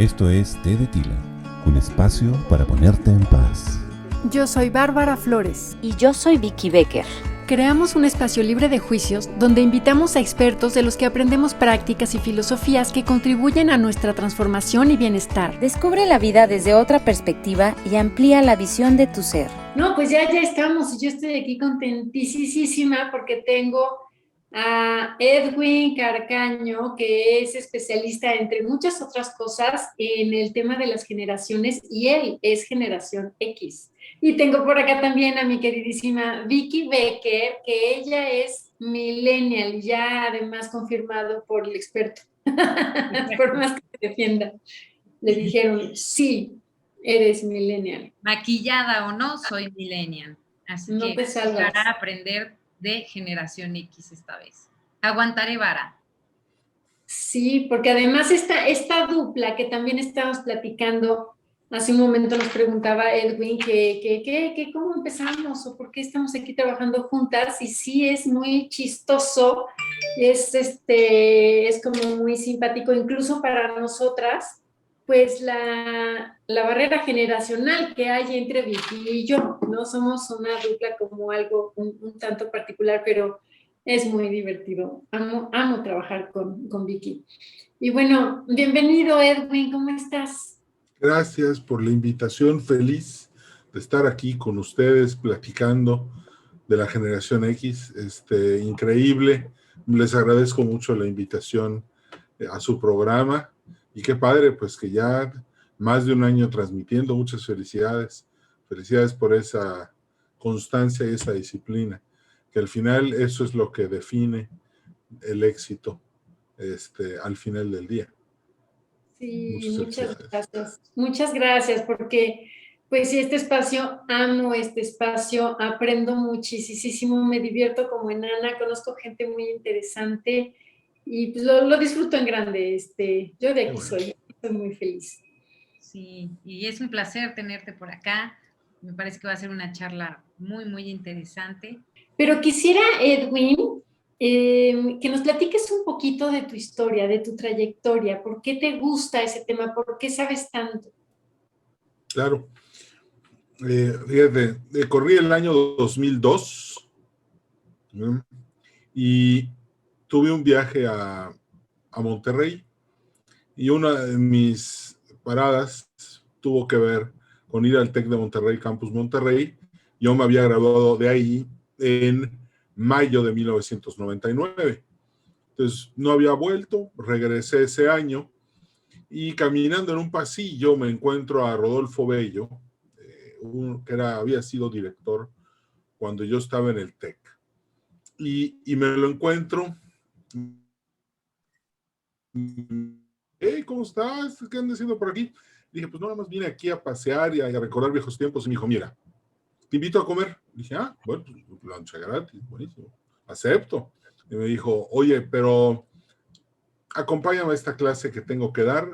Esto es Té de Tila, un espacio para ponerte en paz. Yo soy Bárbara Flores. Y yo soy Vicky Becker. Creamos un espacio libre de juicios donde invitamos a expertos de los que aprendemos prácticas y filosofías que contribuyen a nuestra transformación y bienestar. Descubre la vida desde otra perspectiva y amplía la visión de tu ser. No, pues ya estamos. Yo estoy aquí contentísima porque tengo a Edwin Carcaño, que es especialista, entre muchas otras cosas, en el tema de las generaciones, y él es generación X. Y tengo por acá también a mi queridísima Vicky Becker, que ella es millennial, ya además confirmado por el experto. Por más que se defienda, le dijeron, sí, eres millennial. Maquillada o no, soy millennial. Así no que te salvas. Para aprender de generación X esta vez. Aguantaré vara. Sí, porque además esta dupla que también estábamos platicando, hace un momento nos preguntaba Edwin que cómo empezamos o por qué estamos aquí trabajando juntas, y sí es muy chistoso, es como muy simpático, incluso para nosotras, pues la barrera generacional que hay entre Vicky y yo, ¿no? Somos una dupla como algo un tanto particular, pero es muy divertido. Amo trabajar con Vicky. Y bueno, bienvenido, Edwin, ¿cómo estás? Gracias por la invitación, feliz de estar aquí con ustedes platicando de la generación X, increíble. Les agradezco mucho la invitación a su programa y qué padre, pues que ya más de un año transmitiendo. Muchas felicidades. Felicidades por esa constancia y esa disciplina, que al final eso es lo que define el éxito al final del día. Sí, muchas gracias. Muchas gracias, porque pues este espacio, amo este espacio, aprendo muchísimo, me divierto como enana, conozco gente muy interesante y pues lo disfruto en grande. Yo de aquí soy muy feliz. Sí, y es un placer tenerte por acá. Me parece que va a ser una charla muy interesante. Pero quisiera, Edwin, que nos platiques un poquito de tu historia, de tu trayectoria. ¿Por qué te gusta ese tema? ¿Por qué sabes tanto? Claro. Fíjate, corrí el año 2002 y tuve un viaje a Monterrey, y una de mis paradas tuvo que ver con ir al TEC de Monterrey, Campus Monterrey. Yo me había graduado de ahí en mayo de 1999. Entonces no había vuelto, regresé ese año y caminando en un pasillo me encuentro a Rodolfo Bello, que había sido director cuando yo estaba en el TEC. Y me lo encuentro. Hey, ¿cómo estás? ¿Qué andas haciendo por aquí? Dije, pues nada más vine aquí a pasear y a recordar viejos tiempos. Y me dijo, mira, te invito a comer. Dije, bueno, pues lancha gratis, buenísimo. Acepto. Y me dijo, oye, pero acompáñame a esta clase que tengo que dar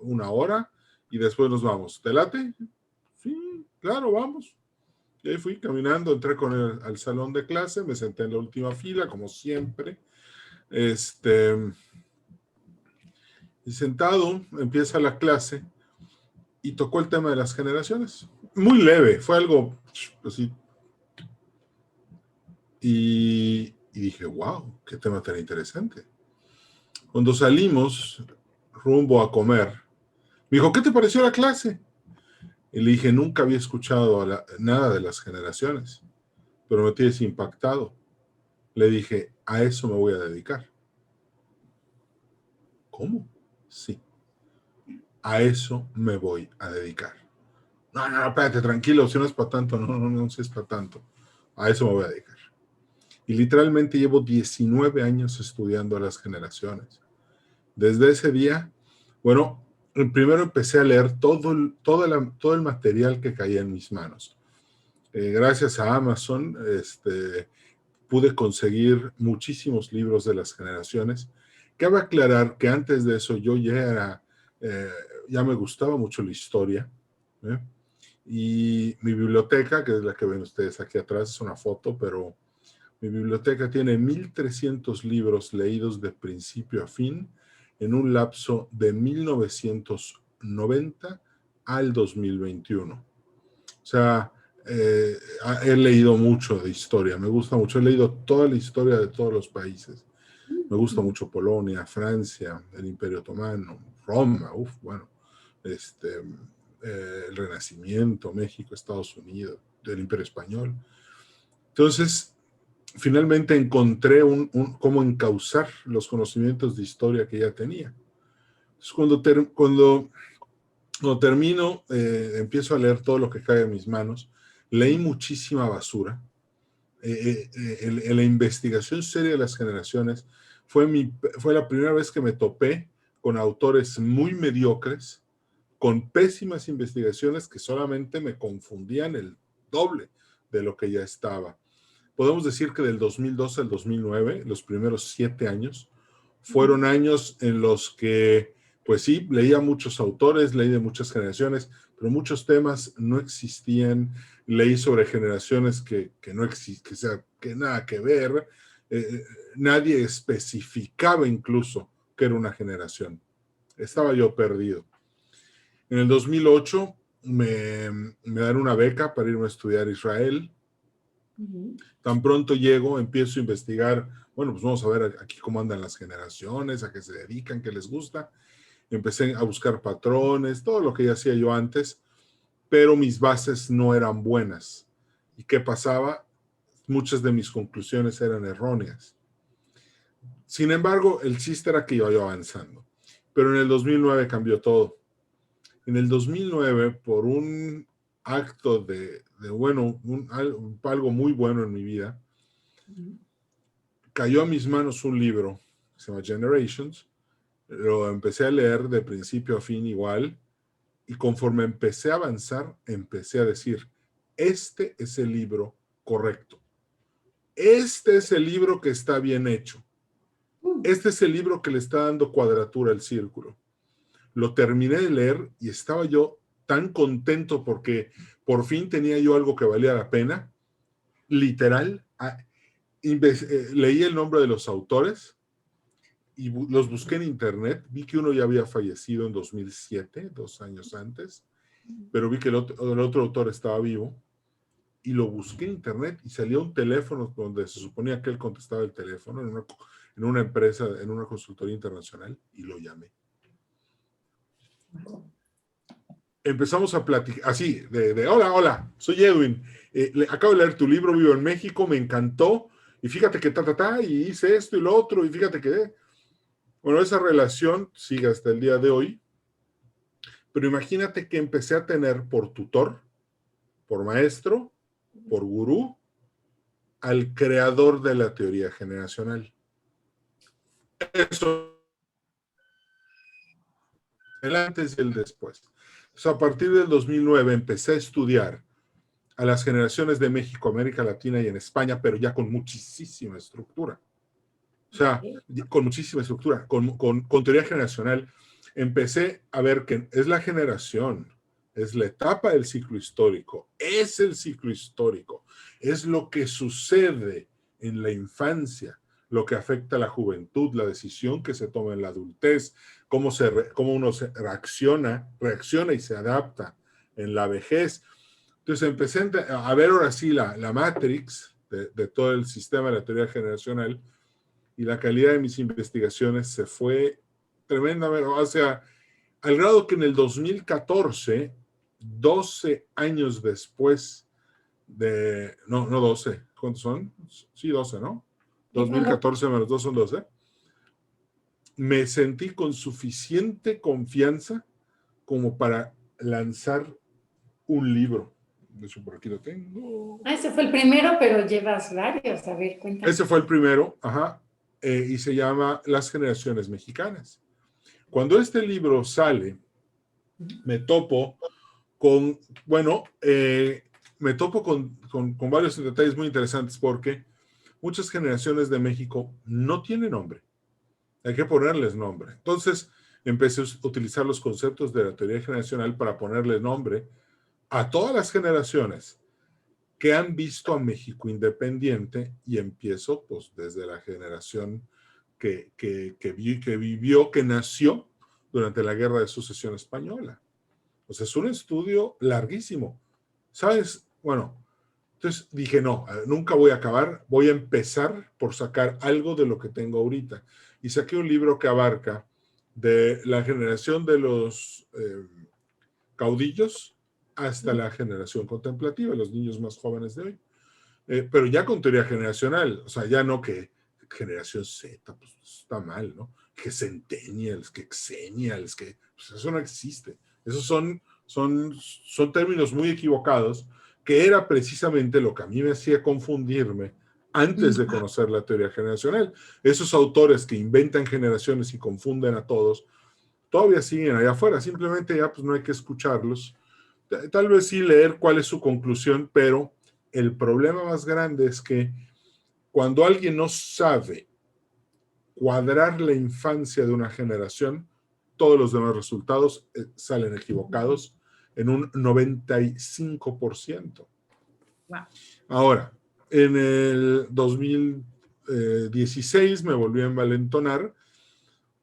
1 hora y después nos vamos. ¿Te late? Sí, claro, vamos. Y ahí fui caminando, entré con él al salón de clase, me senté en la última fila, como siempre. Y sentado, empieza la clase y tocó el tema de las generaciones. Muy leve, fue algo así. Y dije, wow, qué tema tan interesante. Cuando salimos rumbo a comer, me dijo, ¿qué te pareció la clase? Y le dije, nunca había escuchado nada de las generaciones, pero me tienes impactado. Le dije, a eso me voy a dedicar. ¿Cómo? Sí. A eso me voy a dedicar. No, espérate, tranquilo, si no es para tanto, no si es para tanto. A eso me voy a dedicar. Y literalmente llevo 19 años estudiando a las generaciones. Desde ese día, bueno, primero empecé a leer todo el material que caía en mis manos. Gracias a Amazon, pude conseguir muchísimos libros de las generaciones. Cabe aclarar que antes de eso yo ya me gustaba mucho la historia, ¿eh? Y mi biblioteca, que es la que ven ustedes aquí atrás, es una foto, pero mi biblioteca tiene 1,300 libros leídos de principio a fin, en un lapso de 1990 al 2021. O sea, he leído mucho de historia, me gusta mucho, he leído toda la historia de todos los países. Me gusta mucho Polonia, Francia, el Imperio Otomano, Roma, el Renacimiento, México, Estados Unidos, el Imperio Español. Entonces, finalmente encontré cómo encauzar los conocimientos de historia que ya tenía. Entonces, cuando termino, empiezo a leer todo lo que cae en mis manos. Leí muchísima basura. En la investigación seria de las generaciones, fue la primera vez que me topé con autores muy mediocres, con pésimas investigaciones que solamente me confundían el doble de lo que ya estaba. Podemos decir que del 2012 al 2009, los primeros 7 años, fueron años en los que, pues sí, leía muchos autores, leí de muchas generaciones, pero muchos temas no existían. Leí sobre generaciones que no existen, que nada que ver. Nadie especificaba incluso que era una generación. Estaba yo perdido. En el 2008 me dan una beca para irme a estudiar a Israel. Tan pronto llego, empiezo a investigar, bueno, pues vamos a ver aquí cómo andan las generaciones, a qué se dedican, qué les gusta. Empecé a buscar patrones, todo lo que ya hacía yo antes, pero mis bases no eran buenas. ¿Y qué pasaba? Muchas de mis conclusiones eran erróneas. Sin embargo, el chiste era que iba yo avanzando. Pero en el 2009 cambió todo. En el 2009, por un acto algo muy bueno en mi vida, cayó a mis manos un libro que se llama Generations. Lo empecé a leer de principio a fin igual, y conforme empecé a avanzar, empecé a decir, este es el libro correcto. Este es el libro que está bien hecho. Este es el libro que le está dando cuadratura al círculo. Lo terminé de leer y estaba yo tan contento porque por fin tenía yo algo que valía la pena. Literal, leí el nombre de los autores y los busqué en internet. Vi que uno ya había fallecido en 2007, 2 años antes, pero vi que el otro autor estaba vivo y lo busqué en internet y salió un teléfono donde se suponía que él contestaba el teléfono en una empresa, en una consultoría internacional, y lo llamé. Empezamos a platicar, así, hola, soy Edwin, acabo de leer tu libro, vivo en México, me encantó, y fíjate que y hice esto y lo otro, y fíjate que, bueno, esa relación sigue hasta el día de hoy, pero imagínate que empecé a tener por tutor, por maestro, por gurú, al creador de la teoría generacional. Eso, el antes y el después. O sea, a partir del 2009 empecé a estudiar a las generaciones de México, América Latina y en España, pero ya con muchísima estructura. O sea, con muchísima estructura, con teoría generacional. Empecé a ver que es la generación, es la etapa del ciclo histórico, es el ciclo histórico, es lo que sucede en la infancia, lo que afecta a la juventud, la decisión que se toma en la adultez, cómo uno reacciona y se adapta en la vejez. Entonces empecé a ver ahora sí la matrix de todo el sistema de la teoría generacional, y la calidad de mis investigaciones se fue tremendamente, o sea, al grado que en el 2014, 12 años después no 12, ¿cuántos son? Sí, 12, ¿no? 2014 menos 2 son 12. Me sentí con suficiente confianza como para lanzar un libro. De hecho, por aquí lo tengo. Ese fue el primero, pero llevas varios. A ver, cuéntame. Ese fue el primero, ajá. Y se llama Las generaciones mexicanas. Cuando este libro sale, me topo con varios detalles muy interesantes, porque muchas generaciones de México no tienen nombre. Hay que ponerles nombre. Entonces, empecé a utilizar los conceptos de la teoría generacional para ponerle nombre a todas las generaciones que han visto a México independiente, y empiezo pues desde la generación que vivió, que nació durante la Guerra de Sucesión Española. O sea, es un estudio larguísimo. ¿Sabes? Bueno, entonces dije, no, nunca voy a acabar, voy a empezar por sacar algo de lo que tengo ahorita. Y saqué un libro que abarca de la generación de los caudillos hasta la generación contemplativa, los niños más jóvenes de hoy. Pero ya con teoría generacional, o sea, ya no que generación Z, pues está mal, ¿no? Que centennials, que xennials, que pues eso no existe. Esos son términos muy equivocados, que era precisamente lo que a mí me hacía confundirme antes de conocer la teoría generacional. Esos autores que inventan generaciones y confunden a todos, todavía siguen allá afuera, simplemente ya pues no hay que escucharlos. Tal vez sí leer cuál es su conclusión, pero el problema más grande es que cuando alguien no sabe cuadrar la infancia de una generación, todos los demás resultados salen equivocados en un 95%. Wow. Ahora, en el 2016 me volví a envalentonar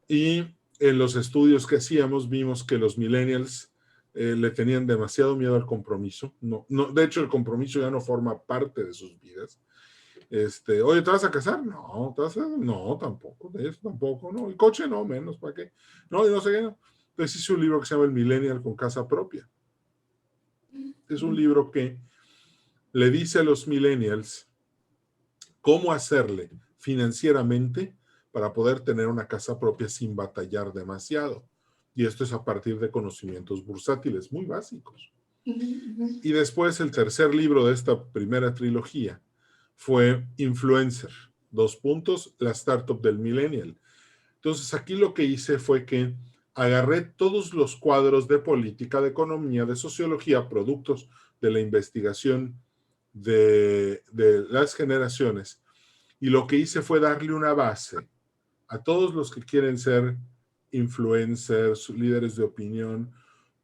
y en los estudios que hacíamos vimos que los millennials le tenían demasiado miedo al compromiso. No, de hecho, el compromiso ya no forma parte de sus vidas. Oye, ¿te vas a casar? No, no, tampoco, de eso tampoco, no, el coche no, menos, ¿para qué? No, y no sé qué, no. Entonces hice un libro que se llama El Millennial con Casa Propia. Es un libro que le dice a los millennials cómo hacerle financieramente para poder tener una casa propia sin batallar demasiado. Y esto es a partir de conocimientos bursátiles muy básicos. Y después el tercer libro de esta primera trilogía fue Influencer, la startup del millennial. Entonces aquí lo que hice fue que agarré todos los cuadros de política, de economía, de sociología, productos de la investigación de las generaciones, y lo que hice fue darle una base a todos los que quieren ser influencers, líderes de opinión,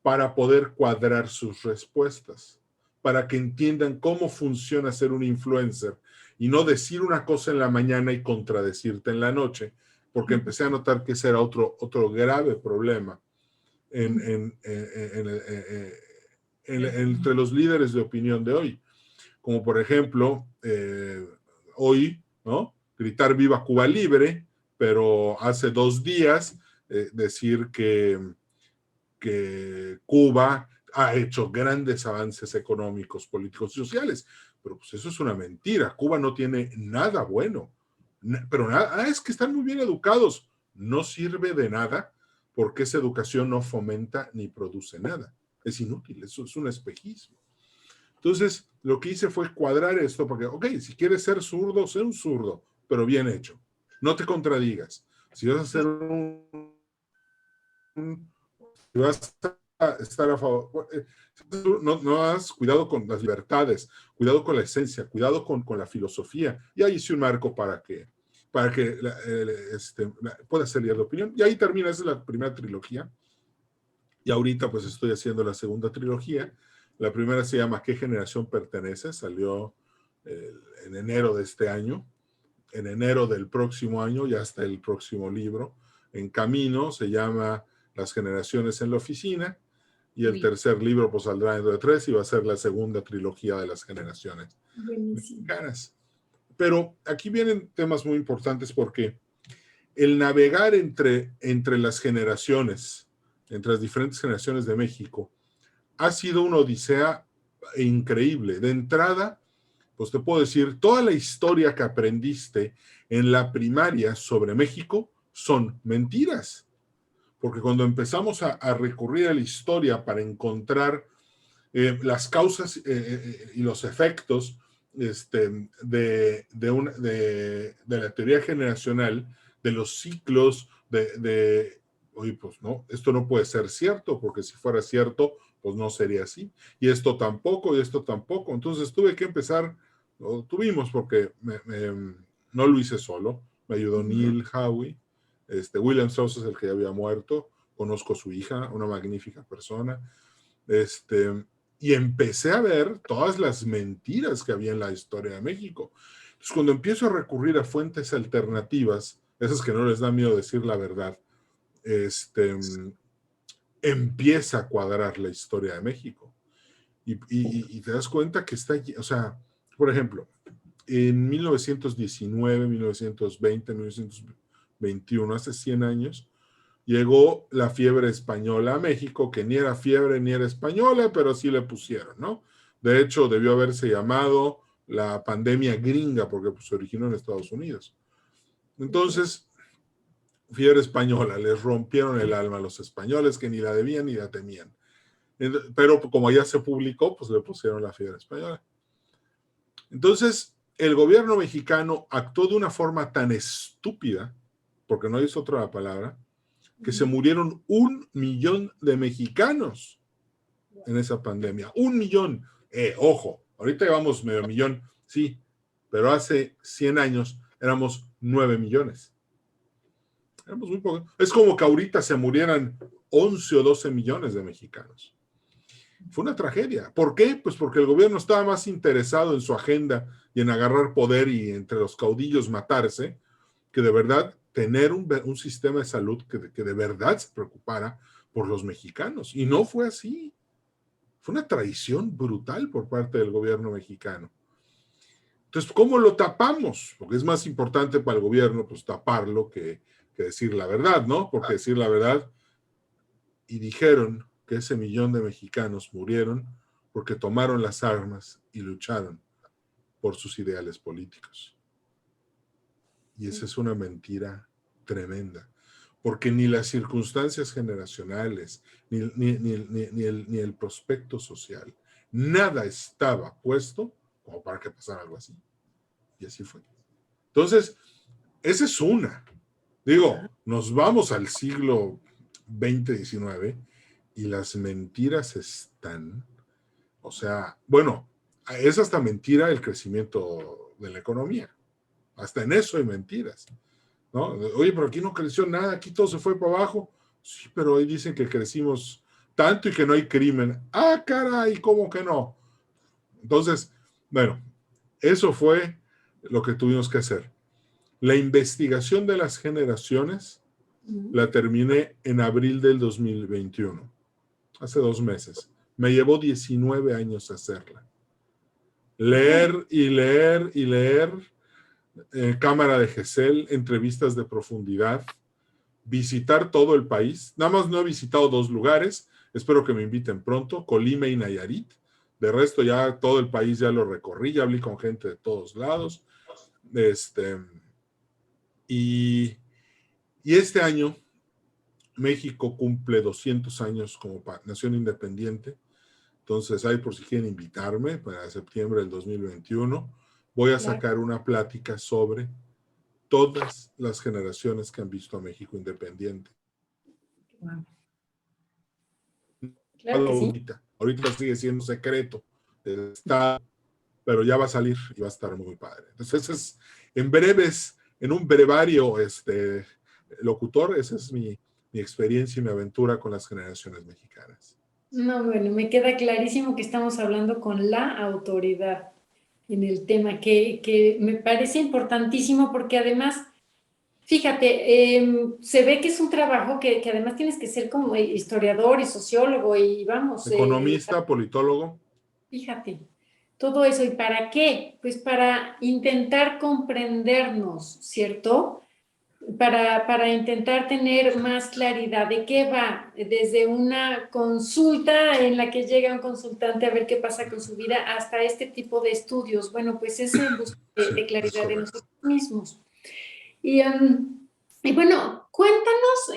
para poder cuadrar sus respuestas, para que entiendan cómo funciona ser un influencer y no decir una cosa en la mañana y contradecirte en la noche, porque empecé a notar que ese era otro grave problema entre los líderes de opinión de hoy. Como por ejemplo, hoy, ¿no? Gritar viva Cuba libre, pero hace 2 días decir que Cuba ha hecho grandes avances económicos, políticos y sociales. Pero pues eso es una mentira. Cuba no tiene nada bueno. Pero nada, es que están muy bien educados. No sirve de nada porque esa educación no fomenta ni produce nada. Es inútil, eso es un espejismo. Entonces, lo que hice fue cuadrar esto porque, ok, si quieres ser zurdo, sé un zurdo, pero bien hecho. No te contradigas. Si vas a ser si vas a estar a favor, no has cuidado con las libertades, cuidado con la esencia, cuidado con la filosofía. Y ahí hice un marco para que pueda ser líder de opinión. Y ahí termina, esa es la primera trilogía. Y ahorita pues estoy haciendo la segunda trilogía. La primera se llama ¿Qué generación pertenece? Salió en enero de este año. En enero del próximo año ya está el próximo libro en camino. Se llama Las generaciones en la oficina. Y el tercer libro pues saldrá dentro de 3 y va a ser la segunda trilogía de las generaciones mexicanas. Pero aquí vienen temas muy importantes porque el navegar entre las generaciones, entre las diferentes generaciones de México, ha sido una odisea increíble. De entrada, pues te puedo decir, toda la historia que aprendiste en la primaria sobre México son mentiras. Porque cuando empezamos a recurrir a la historia para encontrar las causas y los efectos de la teoría generacional, de los ciclos, oye, pues no, esto no puede ser cierto, porque si fuera cierto, pues no sería así. Y esto tampoco, y esto tampoco. Entonces tuve que empezar, tuvimos, porque no lo hice solo, me ayudó Neil Howie. William Strauss es el que ya había muerto, conozco a su hija, una magnífica persona, y empecé a ver todas las mentiras que había en la historia de México. Entonces, cuando empiezo a recurrir a fuentes alternativas, esas que no les da miedo decir la verdad, empieza a cuadrar la historia de México. Y te das cuenta que está allí, o sea, por ejemplo, en 1919, 1920, 1921, hace 100 años, llegó la fiebre española a México, que ni era fiebre ni era española, pero sí le pusieron, ¿no? De hecho, debió haberse llamado la pandemia gringa, porque pues, se originó en Estados Unidos. Entonces, fiebre española, les rompieron el alma a los españoles, que ni la debían ni la temían. Pero como ya se publicó, pues le pusieron la fiebre española. Entonces, el gobierno mexicano actuó de una forma tan estúpida, porque no es otra palabra, que se murieron 1 millón de mexicanos en esa pandemia. 1 millón. Ojo, ahorita llevamos medio millón, sí, pero hace 100 años éramos 9 millones. Éramos muy pocos. Es como que ahorita se murieran 11 o 12 millones de mexicanos. Fue una tragedia. ¿Por qué? Pues porque el gobierno estaba más interesado en su agenda y en agarrar poder y entre los caudillos matarse, que de verdad tener un sistema de salud que de verdad se preocupara por los mexicanos. Y no fue así. Fue una traición brutal por parte del gobierno mexicano. Entonces, ¿cómo lo tapamos? Porque es más importante para el gobierno pues taparlo que decir la verdad, ¿no? Porque decir la verdad, y dijeron que ese millón de mexicanos murieron porque tomaron las armas y lucharon por sus ideales políticos. Y esa es una mentira tremenda, porque ni las circunstancias generacionales, ni el prospecto social, nada estaba puesto como para que pasara algo así. Y así fue. Entonces, esa es una. Digo, nos vamos al siglo XX, XIX, y las mentiras están, o sea, bueno, es hasta mentira el crecimiento de la economía. Hasta en eso hay mentiras, ¿no? Oye, pero aquí no creció nada, aquí todo se fue para abajo. Sí, pero hoy dicen que crecimos tanto y que no hay crimen. Ah, caray, ¿cómo que no? Entonces, bueno, eso fue lo que tuvimos que hacer. La investigación de las generaciones la terminé en abril del 2021, hace 2 meses. Me llevó 19 años hacerla. Leer y leer y leer, cámara de GESEL, entrevistas de profundidad, visitar todo el país. Nada más no he visitado 2 lugares, espero que me inviten pronto, Colima y Nayarit. De resto ya todo el país ya lo recorrí, ya hablé con gente de todos lados. Y este año México cumple 200 años como nación independiente. Entonces, ahí por si quieren invitarme para septiembre del 2021, voy a sacar una plática sobre todas las generaciones que han visto a México independiente. Wow. Claro que sí. Ahorita sigue siendo secreto del Estado, pero ya va a salir y va a estar muy padre. Entonces, es en un brevario locutor, esa es mi experiencia y mi aventura con las generaciones mexicanas. No, bueno, me queda clarísimo que estamos hablando con la autoridad en el tema, que me parece importantísimo porque además, fíjate, se ve que es un trabajo que además tienes que ser como historiador y sociólogo y vamos. Economista, politólogo. Fíjate, todo eso. ¿Y para qué? Pues para intentar comprendernos, ¿cierto? Para intentar tener más claridad de qué va, desde una consulta en la que llega un consultante a ver qué pasa con su vida, hasta este tipo de estudios. Bueno, pues es en busca de claridad de nosotros mismos. Y bueno, cuéntanos,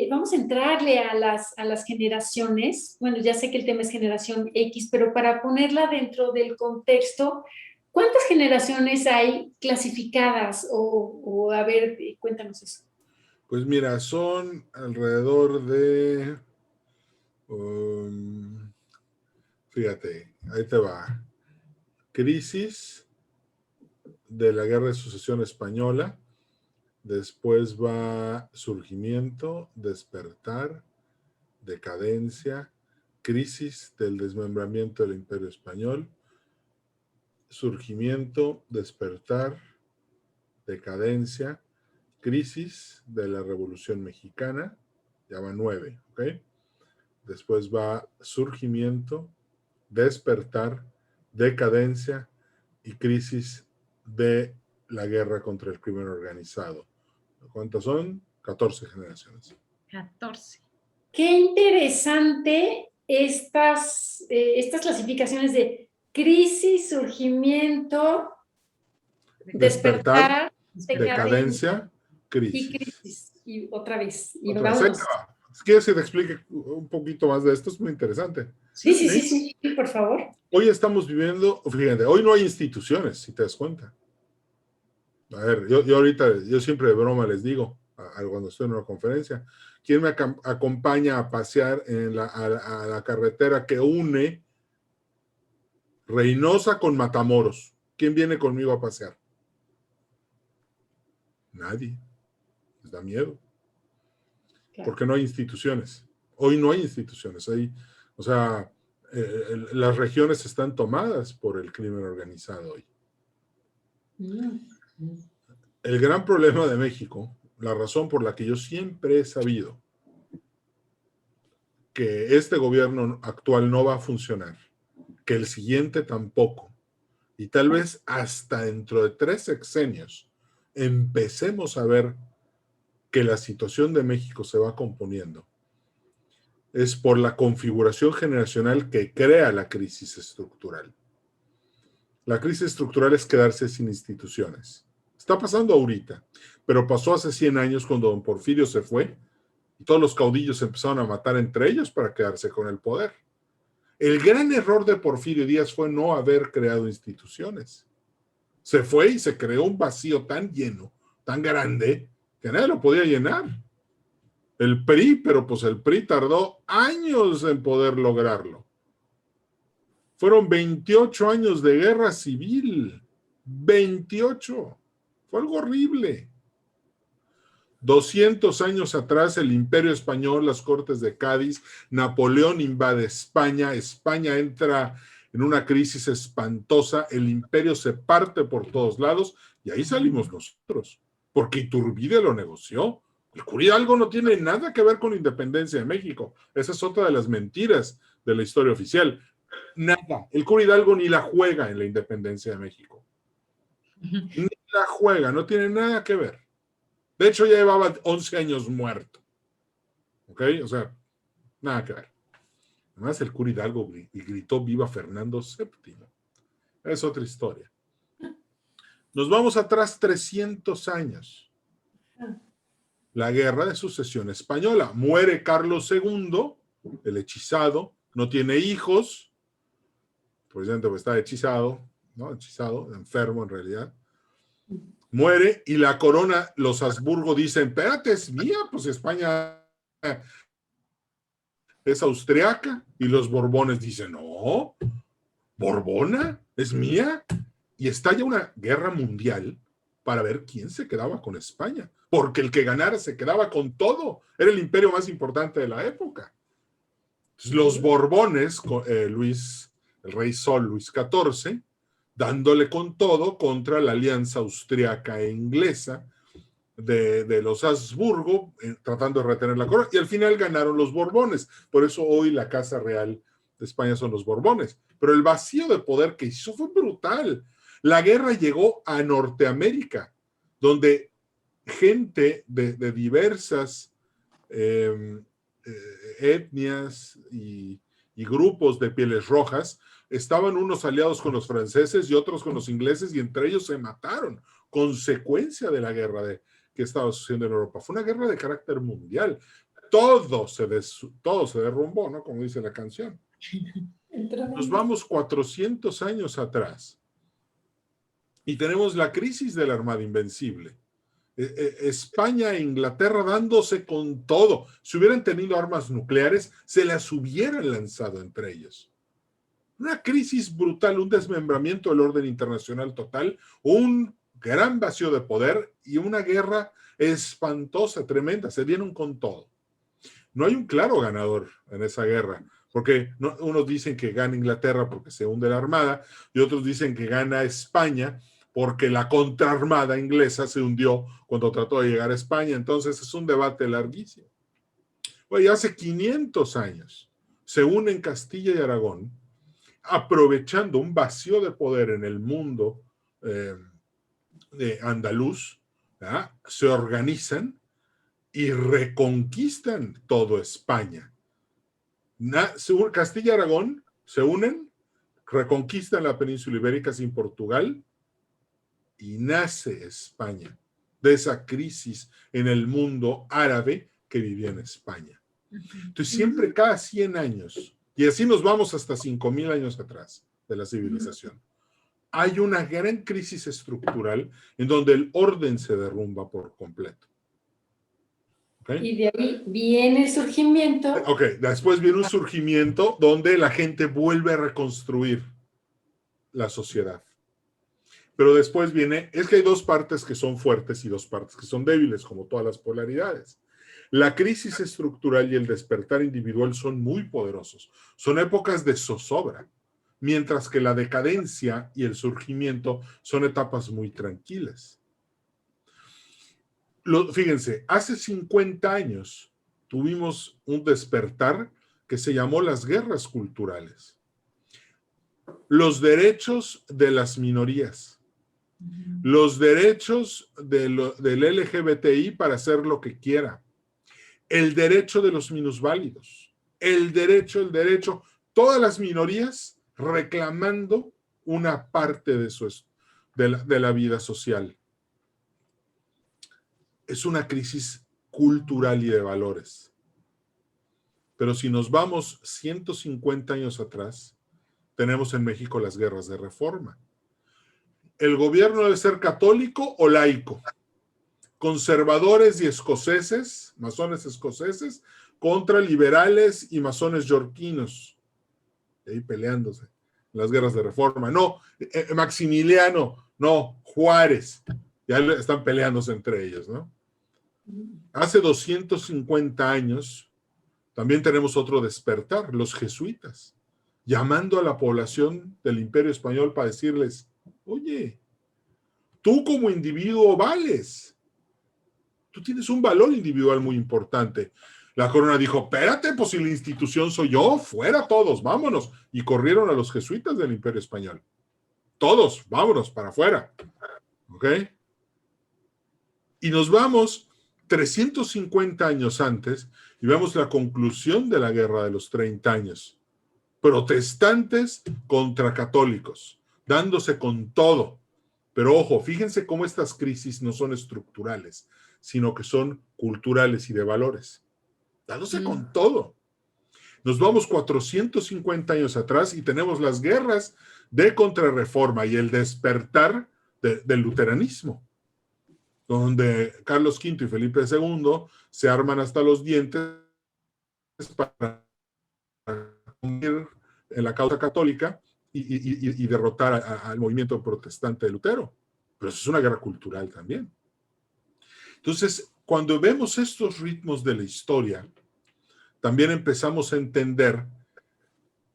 vamos a entrarle a las generaciones. Bueno, ya sé que el tema es generación X, pero para ponerla dentro del contexto, ¿cuántas generaciones hay clasificadas? O a ver, cuéntanos eso. Pues mira, son alrededor de, fíjate, ahí te va. Crisis de la Guerra de Sucesión Española, después va surgimiento, despertar, decadencia, crisis del desmembramiento del Imperio Español, surgimiento, despertar, decadencia, crisis de la Revolución Mexicana, ya va 9, ¿ok? Después va surgimiento, despertar, decadencia y crisis de la guerra contra el crimen organizado. ¿Cuántas son? 14 generaciones. 14. Qué interesante estas clasificaciones de crisis, surgimiento, despertar, decadencia, crisis. y crisis. Y otra vez. Y Otra vez. vámonos. ¿Quieres que te explique un poquito más de esto? Es muy interesante. Sí, por favor. Hoy estamos viviendo, fíjate, hoy no hay instituciones, si te das cuenta. A ver, yo ahorita, yo siempre de broma les digo, cuando estoy en una conferencia, ¿quién me acompaña a pasear a la carretera que une Reynosa con Matamoros? ¿Quién viene conmigo a pasear? Nadie. Les da miedo. Claro. Porque no hay instituciones. Hoy no hay instituciones. O sea, las regiones están tomadas por el crimen organizado hoy. El gran problema de México, la razón por la que yo siempre he sabido que este gobierno actual no va a funcionar, que el siguiente tampoco, y tal vez hasta dentro de 3 sexenios empecemos a ver que la situación de México se va componiendo, es por la configuración generacional que crea la crisis estructural. La crisis estructural es quedarse sin instituciones. Está pasando ahorita, pero pasó hace 100 años cuando don Porfirio se fue y todos los caudillos empezaron a matar entre ellos para quedarse con el poder. El gran error de Porfirio Díaz fue no haber creado instituciones. Se fue y se creó un vacío tan lleno, tan grande, que nadie lo podía llenar. El PRI, pero pues el PRI tardó años en poder lograrlo. Fueron 28 años de guerra civil. 28. Fue algo horrible. 200 años atrás, el Imperio Español, las Cortes de Cádiz, Napoleón invade España, España entra en una crisis espantosa, el imperio se parte por todos lados y ahí salimos nosotros, porque Iturbide lo negoció. El Cura Hidalgo no tiene nada que ver con la independencia de México. Esa es otra de las mentiras de la historia oficial. Nada. El Cura Hidalgo ni la juega en la independencia de México. Ni la juega, no tiene nada que ver. De hecho, ya llevaba 11 años muerto. ¿Ok? O sea, nada que ver. Además, el Cura Hidalgo gritó viva Fernando VII. Es otra historia. Nos vamos atrás 300 años. La Guerra de Sucesión Española. Muere Carlos II, el hechizado, no tiene hijos, por ejemplo, está hechizado, ¿no? Hechizado, enfermo en realidad. Muere y la corona, los Habsburgo dicen, espérate, es mía, pues España es austriaca, y los Borbones dicen, no, Borbona es mía, y estalla una guerra mundial para ver quién se quedaba con España, porque el que ganara se quedaba con todo, era el imperio más importante de la época. Entonces, los Borbones, el rey Sol Luis XIV, dándole con todo contra la alianza austriaca e inglesa de los Habsburgo, tratando de retener la corona, y al final ganaron los Borbones. Por eso hoy la Casa Real de España son los Borbones. Pero el vacío de poder que hizo fue brutal. La guerra llegó a Norteamérica, donde gente de diversas etnias y grupos de pieles rojas estaban unos aliados con los franceses y otros con los ingleses, y entre ellos se mataron, consecuencia de la guerra que estaba sucediendo en Europa. Fue una guerra de carácter mundial. Todo se derrumbó, ¿no? Como dice la canción. Nos vamos 400 años atrás y tenemos la crisis de la Armada Invencible. España e Inglaterra dándose con todo. Si hubieran tenido armas nucleares, se las hubieran lanzado entre ellos. Una crisis brutal, un desmembramiento del orden internacional total, un gran vacío de poder y una guerra espantosa, tremenda. Se dieron con todo. No hay un claro ganador en esa guerra, porque unos dicen que gana Inglaterra porque se hunde la armada y otros dicen que gana España porque la contraarmada inglesa se hundió cuando trató de llegar a España. Entonces es un debate larguísimo. Oye, hace 500 años se unen Castilla y Aragón, aprovechando un vacío de poder en el mundo de andaluz, ¿verdad? Se organizan y reconquistan toda España. Castilla y Aragón se unen, reconquistan la península ibérica sin Portugal y nace España de esa crisis en el mundo árabe que vivía en España. Entonces siempre cada 100 años, y así nos vamos hasta 5,000 años atrás de la civilización, hay una gran crisis estructural en donde el orden se derrumba por completo. ¿Okay? Y de ahí viene el surgimiento. Ok, después viene un surgimiento donde la gente vuelve a reconstruir la sociedad. Pero después viene, es que hay dos partes que son fuertes y dos partes que son débiles, como todas las polaridades. La crisis estructural y el despertar individual son muy poderosos. Son épocas de zozobra, mientras que la decadencia y el surgimiento son etapas muy tranquilas. Fíjense, hace 50 años tuvimos un despertar que se llamó las guerras culturales. Los derechos de las minorías, los derechos del LGBTI para hacer lo que quiera, el derecho de los minusválidos, el derecho, todas las minorías reclamando una parte de la vida social. Es una crisis cultural y de valores. Pero si nos vamos 150 años atrás, tenemos en México las guerras de reforma. ¿El gobierno debe ser católico o laico? Conservadores y escoceses, masones escoceses, contra liberales y masones yorquinos. Ahí peleándose. Las guerras de reforma. No, Maximiliano, no, Juárez. Ya están peleándose entre ellos, ¿no? Hace 250 años también tenemos otro despertar, los jesuitas, llamando a la población del Imperio Español para decirles, oye, tú como individuo vales, tú tienes un valor individual muy importante. La corona dijo, espérate, pues si la institución soy yo, fuera todos, vámonos. Y corrieron a los jesuitas del Imperio Español. Todos, vámonos para afuera. ¿Ok? Y nos vamos 350 años antes y vemos la conclusión de la Guerra de los 30 años. Protestantes contra católicos, dándose con todo. Pero ojo, fíjense cómo estas crisis no son estructurales, sino que son culturales y de valores. Dándose con todo. Nos vamos 450 años atrás y tenemos las guerras de contrarreforma y el despertar del luteranismo, donde Carlos V y Felipe II se arman hasta los dientes para unir en la causa católica y derrotar al movimiento protestante de Lutero. Pero eso es una guerra cultural también. Entonces, cuando vemos estos ritmos de la historia, también empezamos a entender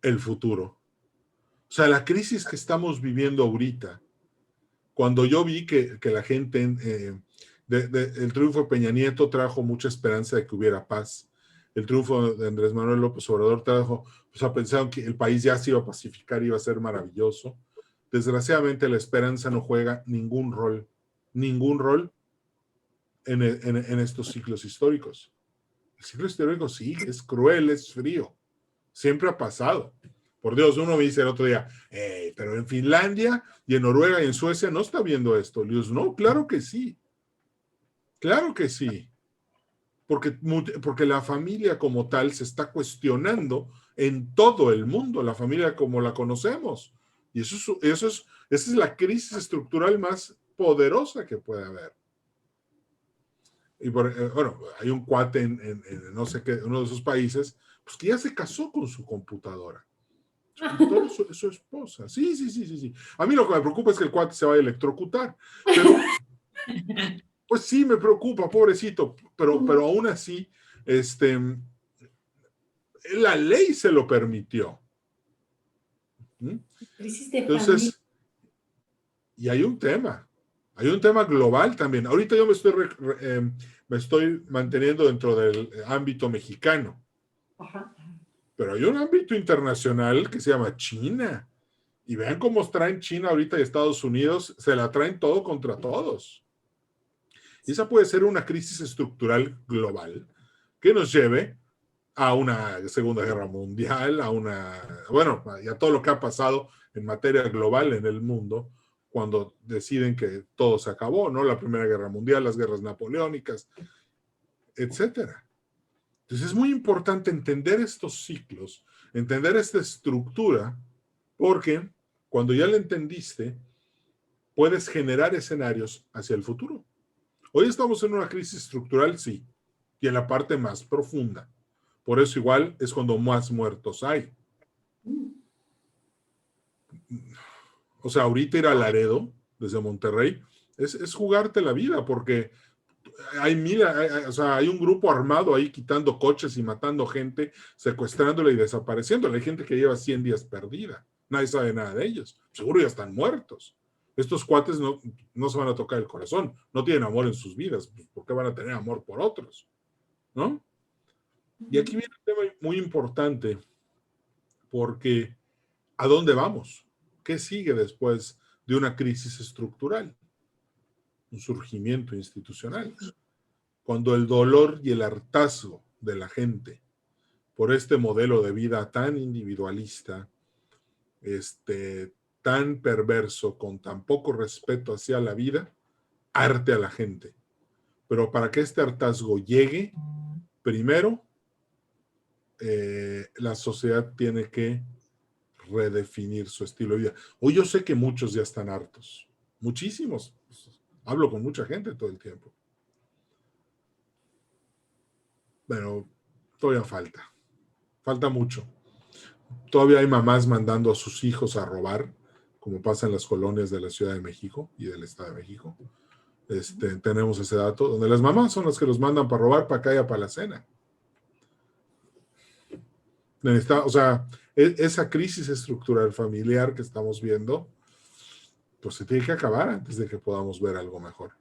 el futuro. O sea, la crisis que estamos viviendo ahorita, cuando yo vi que la gente, el triunfo de Peña Nieto trajo mucha esperanza de que hubiera paz, el triunfo de Andrés Manuel López Obrador trajo, pues pensaron que el país ya se iba a pacificar, iba a ser maravilloso. Desgraciadamente la esperanza no juega ningún rol en estos ciclos históricos. El ciclo histórico sí, es cruel, es frío, siempre ha pasado. Por Dios, uno me dice el otro día, pero en Finlandia y en Noruega y en Suecia no está viendo esto. Le digo, no, claro que sí. Claro que sí. Porque la familia como tal se está cuestionando en todo el mundo, la familia como la conocemos. Y esa es la crisis estructural más poderosa que puede haber. Y bueno, hay un cuate en no sé qué, uno de esos países, pues que ya se casó con su computadora. Es su esposa. Sí. A mí lo que me preocupa es que el cuate se vaya a electrocutar. Pero, pues sí, me preocupa, pobrecito. Pero aún así, la ley se lo permitió. Crisis de Entonces, Y hay un tema global también. Ahorita yo me estoy manteniendo dentro del ámbito mexicano, Ajá. pero hay un ámbito internacional que se llama China. Y vean cómo traen China ahorita y Estados Unidos, se la traen todo contra todos. Y esa puede ser una crisis estructural global que nos lleve a una Segunda Guerra Mundial, y a todo lo que ha pasado en materia global en el mundo, cuando deciden que todo se acabó, ¿no? La Primera Guerra Mundial, las guerras napoleónicas, etcétera. Entonces es muy importante entender estos ciclos, entender esta estructura, porque cuando ya la entendiste, puedes generar escenarios hacia el futuro. Hoy estamos en una crisis estructural, sí, y en la parte más profunda. Por eso igual es cuando más muertos hay. O sea, ahorita ir a Laredo, desde Monterrey, es jugarte la vida, porque hay un grupo armado ahí quitando coches y matando gente, secuestrándola y desapareciéndola. Hay gente que lleva 100 días perdida. Nadie sabe nada de ellos. Seguro ya están muertos. Estos cuates no se van a tocar el corazón. No tienen amor en sus vidas. ¿Por qué van a tener amor por otros? ¿No? Y aquí viene un tema muy importante, porque ¿a dónde vamos? ¿Qué sigue después de una crisis estructural? Un surgimiento institucional. Cuando el dolor y el hartazgo de la gente por este modelo de vida tan individualista, tan perverso, con tan poco respeto hacia la vida, arte a la gente. Pero para que este hartazgo llegue, primero, la sociedad tiene que redefinir su estilo de vida. Hoy yo sé que muchos ya están hartos, muchísimos. Hablo con mucha gente todo el tiempo. Pero todavía falta mucho. Todavía hay mamás mandando a sus hijos a robar, como pasa en las colonias de la Ciudad de México y del Estado de México. Tenemos ese dato, donde las mamás son las que los mandan para robar, para que haya para la cena. O sea, esa crisis estructural familiar que estamos viendo, pues se tiene que acabar antes de que podamos ver algo mejor.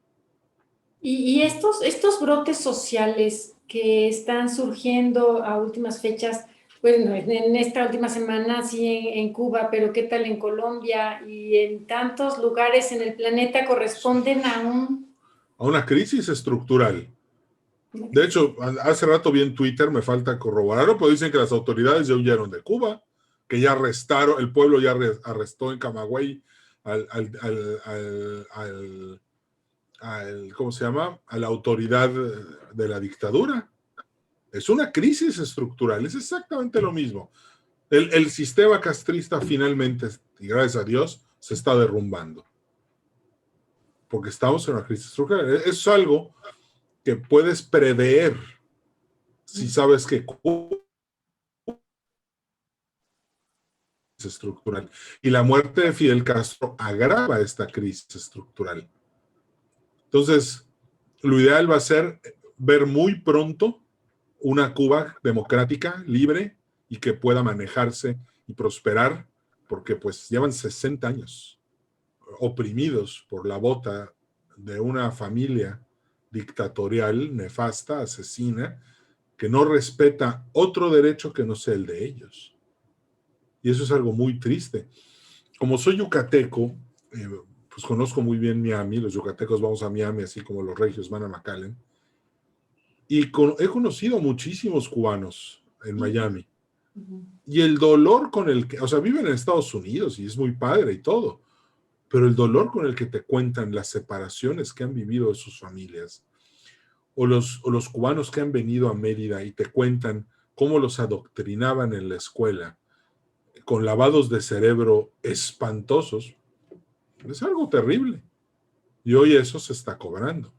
Y estos brotes sociales que están surgiendo a últimas fechas, bueno, en esta última semana sí en Cuba, pero ¿qué tal en Colombia y en tantos lugares en el planeta corresponden a una crisis estructural? De hecho, hace rato vi en Twitter, me falta corroborarlo, pero dicen que las autoridades ya huyeron de Cuba, que ya arrestaron, el pueblo ya arrestó en Camagüey ¿cómo se llama? A la autoridad de la dictadura. Es una crisis estructural, es exactamente lo mismo. El sistema castrista finalmente, y gracias a Dios, se está derrumbando. Porque estamos en una crisis estructural. Es algo que puedes prever si sabes que es estructural. Y la muerte de Fidel Castro agrava esta crisis estructural. Entonces, lo ideal va a ser ver muy pronto una Cuba democrática, libre y que pueda manejarse y prosperar, porque pues llevan 60 años oprimidos por la bota de una familia dictatorial, nefasta, asesina, que no respeta otro derecho que no sea el de ellos. Y eso es algo muy triste. Como soy yucateco, pues conozco muy bien Miami. Los yucatecos vamos a Miami, así como los regios van a McAllen. Y he conocido muchísimos cubanos en Miami. Y el dolor con el que, o sea, viven en Estados Unidos y es muy padre y todo, pero el dolor con el que te cuentan las separaciones que han vivido de sus familias, o los cubanos que han venido a Mérida y te cuentan cómo los adoctrinaban en la escuela, con lavados de cerebro espantosos, es algo terrible. Y hoy eso se está cobrando.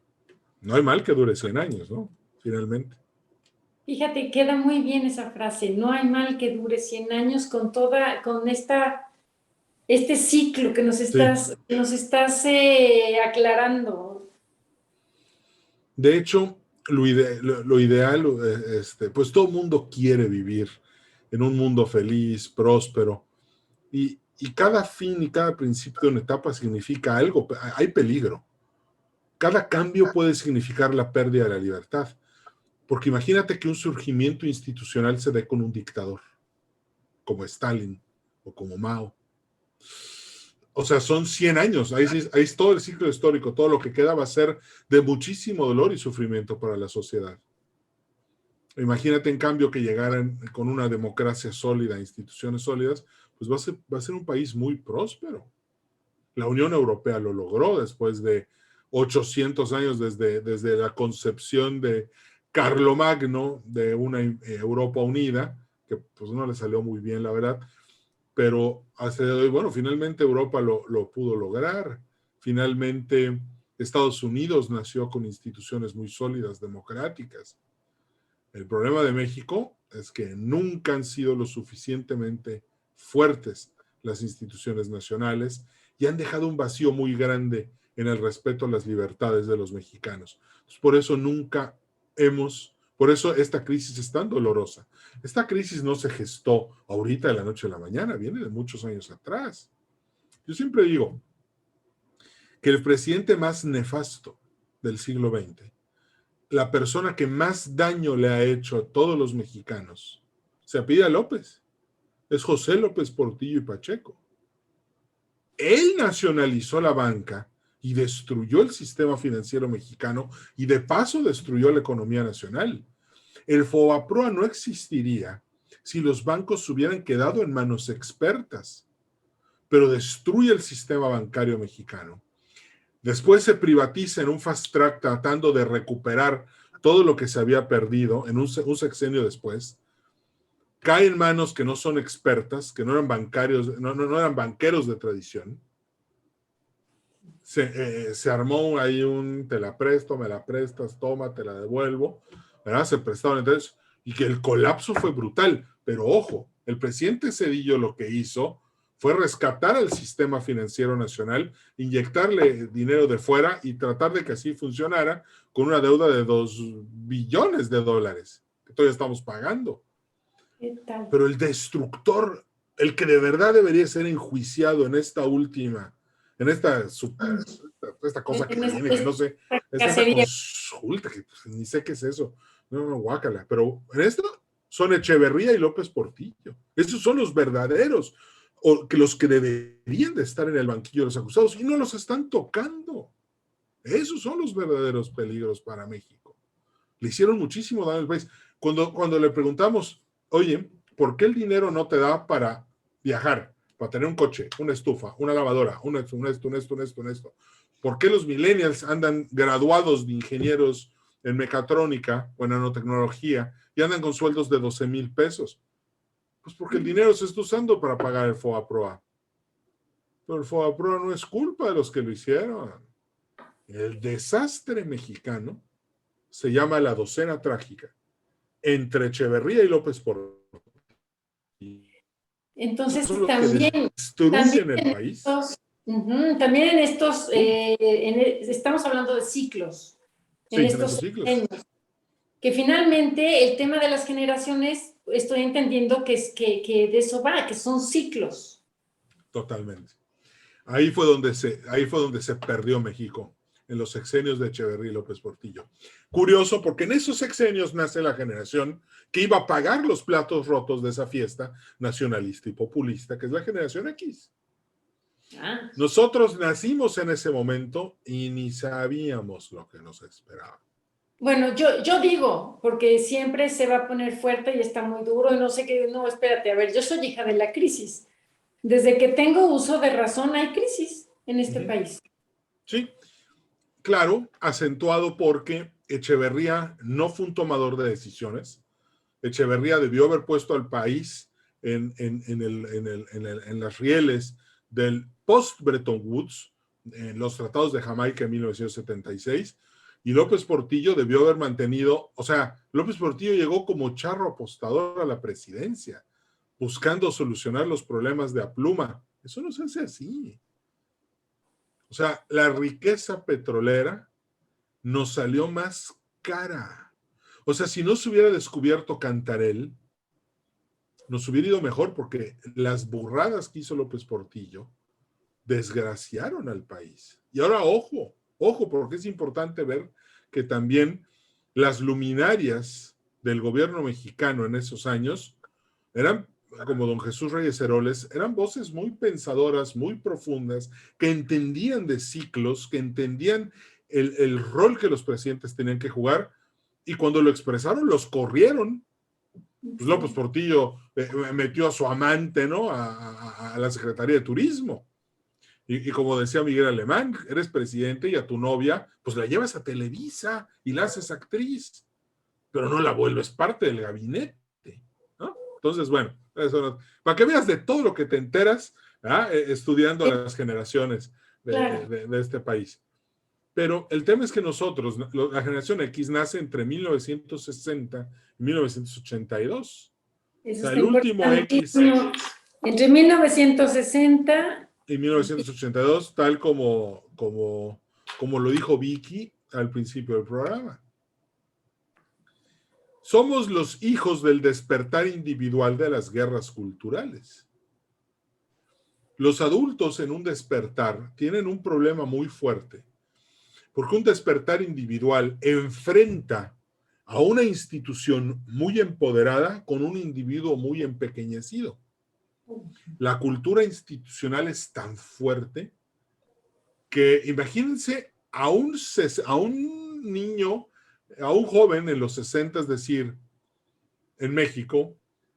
No hay mal que dure 100 años, ¿no? Finalmente. Fíjate, queda muy bien esa frase, no hay mal que dure 100 años con este ciclo que nos estás aclarando. De hecho, lo ideal, pues todo el mundo quiere vivir en un mundo feliz, próspero, y Y cada fin y cada principio de una etapa significa algo, hay peligro. Cada cambio puede significar la pérdida de la libertad. Porque imagínate que un surgimiento institucional se dé con un dictador, como Stalin o como Mao. O sea, son 100 años, ahí es todo el ciclo histórico, todo lo que queda va a ser de muchísimo dolor y sufrimiento para la sociedad. Imagínate, en cambio, que llegaran con una democracia sólida, instituciones sólidas, pues va a ser un país muy próspero. La Unión Europea lo logró después de 800 años desde la concepción de Carlomagno de una Europa unida, que pues no le salió muy bien, la verdad, pero hasta hoy, bueno, finalmente Europa lo pudo lograr. Finalmente Estados Unidos nació con instituciones muy sólidas, democráticas. El problema de México es que nunca han sido lo suficientemente fuertes las instituciones nacionales y han dejado un vacío muy grande en el respeto a las libertades de los mexicanos. Por eso por eso esta crisis es tan dolorosa. Esta crisis no se gestó ahorita de la noche a la mañana, viene de muchos años atrás. Yo siempre digo que el presidente más nefasto del siglo XX, la persona que más daño le ha hecho a todos los mexicanos, se apellida López. Es José López Portillo y Pacheco. Él nacionalizó la banca y destruyó el sistema financiero mexicano y de paso destruyó la economía nacional. El FOBAPROA no existiría si los bancos se hubieran quedado en manos expertas, pero destruye el sistema bancario mexicano. Después se privatiza en un fast track tratando de recuperar todo lo que se había perdido en un sexenio después. Cae en manos que no son expertas, que no eran bancarios, no eran banqueros de tradición. Se armó ahí te la presto, me la prestas, toma, te la devuelvo, ¿verdad? Se prestaron entre ellos, y que el colapso fue brutal. Pero ojo, el presidente Zedillo lo que hizo fue rescatar al sistema financiero nacional, inyectarle dinero de fuera y tratar de que así funcionara con una deuda de $2 billones que todavía estamos pagando. ¿Qué tal? Pero el destructor, el que de verdad debería ser enjuiciado en esta cosa que viene, que no sé, esta consulta, que ni sé qué es eso, no, guácala, pero en esto son Echeverría y López Portillo, esos son los verdaderos, los que deberían de estar en el banquillo de los acusados y no los están tocando. Esos son los verdaderos peligros para México. Le hicieron muchísimo daño al país. Cuando le preguntamos, oye, ¿por qué el dinero no te da para viajar, para tener un coche, una estufa, una lavadora, un esto? ¿Por qué los millennials andan graduados de ingenieros en mecatrónica o en nanotecnología y andan con sueldos de 12,000 pesos? Pues porque el dinero se está usando para pagar el FOBAPROA. Pero el FOBAPROA no es culpa de los que lo hicieron. El desastre mexicano se llama la docena trágica entre Echeverría y López Portillo. Entonces, también destruyen el país. También en estos, estamos hablando de ciclos. En estos ciclos. Que finalmente el tema de las generaciones, estoy entendiendo que de eso va, que son ciclos. Totalmente. Ahí fue donde se perdió México, en los sexenios de Echeverría y López Portillo. Curioso, porque en esos sexenios nace la generación que iba a pagar los platos rotos de esa fiesta nacionalista y populista, que es la generación X. Nosotros nacimos en ese momento y ni sabíamos lo que nos esperaba. Bueno, yo digo, porque siempre se va a poner fuerte y está muy duro y no sé qué, no, espérate, a ver, yo soy hija de la crisis. Desde que tengo uso de razón hay crisis en este país. Sí, claro, acentuado porque Echeverría no fue un tomador de decisiones. Echeverría debió haber puesto al país en las rieles del post-Bretton Woods, en los tratados de Jamaica en 1976, y López Portillo debió haber mantenido, o sea, López Portillo llegó como charro apostador a la presidencia, buscando solucionar los problemas de Apluma. Eso no se hace así. O sea, la riqueza petrolera nos salió más cara. O sea, si no se hubiera descubierto Cantarell, nos hubiera ido mejor porque las burradas que hizo López Portillo desgraciaron al país. Y ahora, ojo, porque es importante ver que también las luminarias del gobierno mexicano en esos años eran, como don Jesús Reyes Heroles, eran voces muy pensadoras, muy profundas, que entendían de ciclos, que entendían el rol que los presidentes tenían que jugar, y cuando lo expresaron, los corrieron. Pues López Portillo metió a su amante, ¿no?, a la Secretaría de Turismo. Y como decía Miguel Alemán, eres presidente y a tu novia, pues la llevas a Televisa y la haces actriz, pero no la vuelves parte del gabinete, ¿no? Entonces, bueno, eso no, para que veas de todo lo que te enteras, estudiando a las generaciones de este país. Pero el tema es que nosotros, la generación X, nace entre 1960 y 1982. O sea, el último X. Entre 1960 y 1982, tal como lo dijo Vicky al principio del programa. Somos los hijos del despertar individual de las guerras culturales. Los adultos en un despertar tienen un problema muy fuerte, porque un despertar individual enfrenta a una institución muy empoderada con un individuo muy empequeñecido. La cultura institucional es tan fuerte que imagínense a un niño, a un joven en los 60, es decir, en México,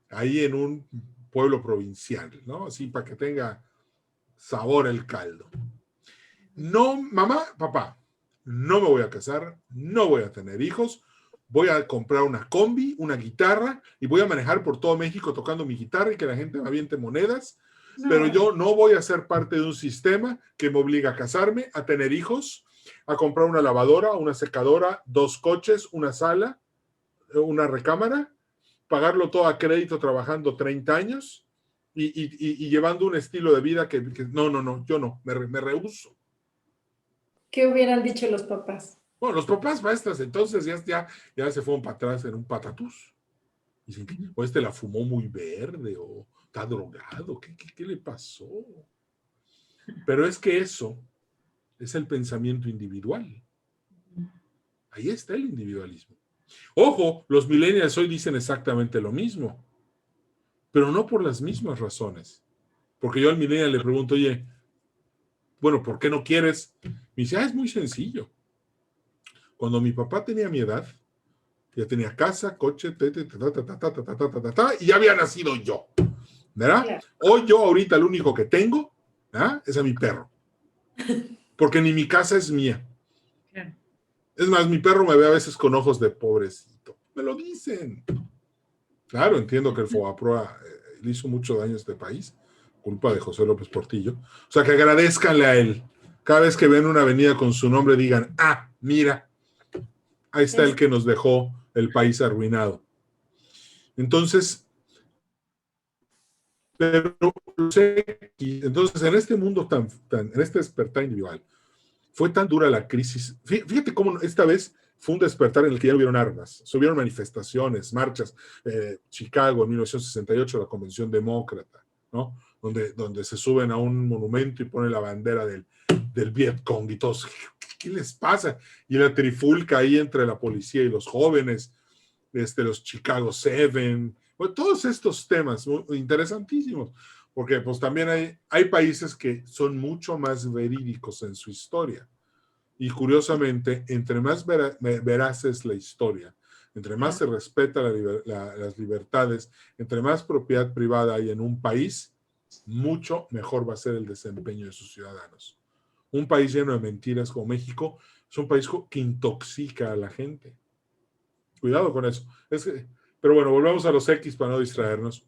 ahí en un pueblo provincial, ¿no? Así para que tenga sabor el caldo. No, mamá, papá, no me voy a casar, no voy a tener hijos, voy a comprar una combi, una guitarra y voy a manejar por todo México tocando mi guitarra y que la gente me aviente monedas, pero yo no voy a ser parte de un sistema que me obliga a casarme, a tener hijos, a comprar una lavadora, una secadora, 2 coches, una sala, una recámara, pagarlo todo a crédito trabajando 30 años y llevando un estilo de vida que no, yo no, me rehúso. ¿Qué hubieran dicho los papás? Bueno, los papás maestras entonces ya se fueron para atrás en un patatús. Dicen que o la fumó muy verde o está drogado, ¿qué le pasó? Pero es que eso es el pensamiento individual. Ahí está el individualismo. Ojo, los millennials hoy dicen exactamente lo mismo, pero no por las mismas razones. Porque yo al millennial le pregunto, oye, bueno, ¿por qué no quieres? Me dice, es muy sencillo. Cuando mi papá tenía mi edad, ya tenía casa, coche, y ya había nacido yo, ¿verdad? Claro. Hoy yo ahorita lo único que tengo es a mi perro, porque ni mi casa es mía. Claro. Es más, mi perro me ve a veces con ojos de pobrecito. Me lo dicen. Claro, entiendo que el FOBAPROA le hizo mucho daño a este país, culpa de José López Portillo. O sea, que agradezcanle a él. Cada vez que ven una avenida con su nombre, digan, mira, ahí está el que nos dejó el país arruinado. Entonces, en este mundo en este despertar individual, fue tan dura la crisis. Fíjate cómo esta vez fue un despertar en el que ya no hubieron armas, se hubieron manifestaciones, marchas. Chicago en 1968, la Convención Demócrata, ¿no? Donde se suben a un monumento y ponen la bandera del Vietcong y todos, ¿qué les pasa? Y la trifulca ahí entre la policía y los jóvenes, los Chicago 7, bueno, todos estos temas muy interesantísimos, porque pues también hay países que son mucho más verídicos en su historia. Y curiosamente, entre más veraz es la historia, entre más se respeta las libertades, entre más propiedad privada hay en un país, mucho mejor va a ser el desempeño de sus ciudadanos. Un país lleno de mentiras como México es un país que intoxica a la gente. Cuidado con eso. Pero bueno, volvamos a los X para no distraernos.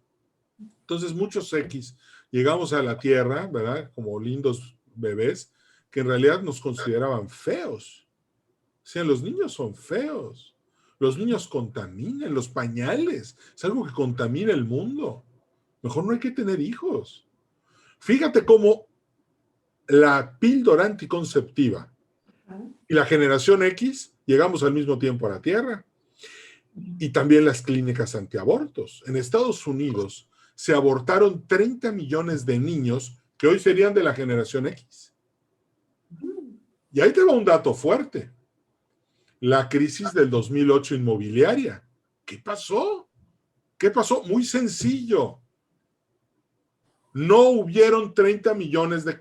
Entonces, muchos X llegamos a la Tierra, ¿verdad? Como lindos bebés, que en realidad nos consideraban feos. O sea, los niños son feos. Los niños contaminan, los pañales. Es algo que contamina el mundo. Mejor no hay que tener hijos. Fíjate cómo la píldora anticonceptiva y la generación X llegamos al mismo tiempo a la Tierra. Y también las clínicas antiabortos. En Estados Unidos, se abortaron 30 millones de niños que hoy serían de la generación X. Y ahí te va un dato fuerte. La crisis del 2008 inmobiliaria. ¿Qué pasó? ¿Qué pasó? Muy sencillo. No hubieron 30 millones de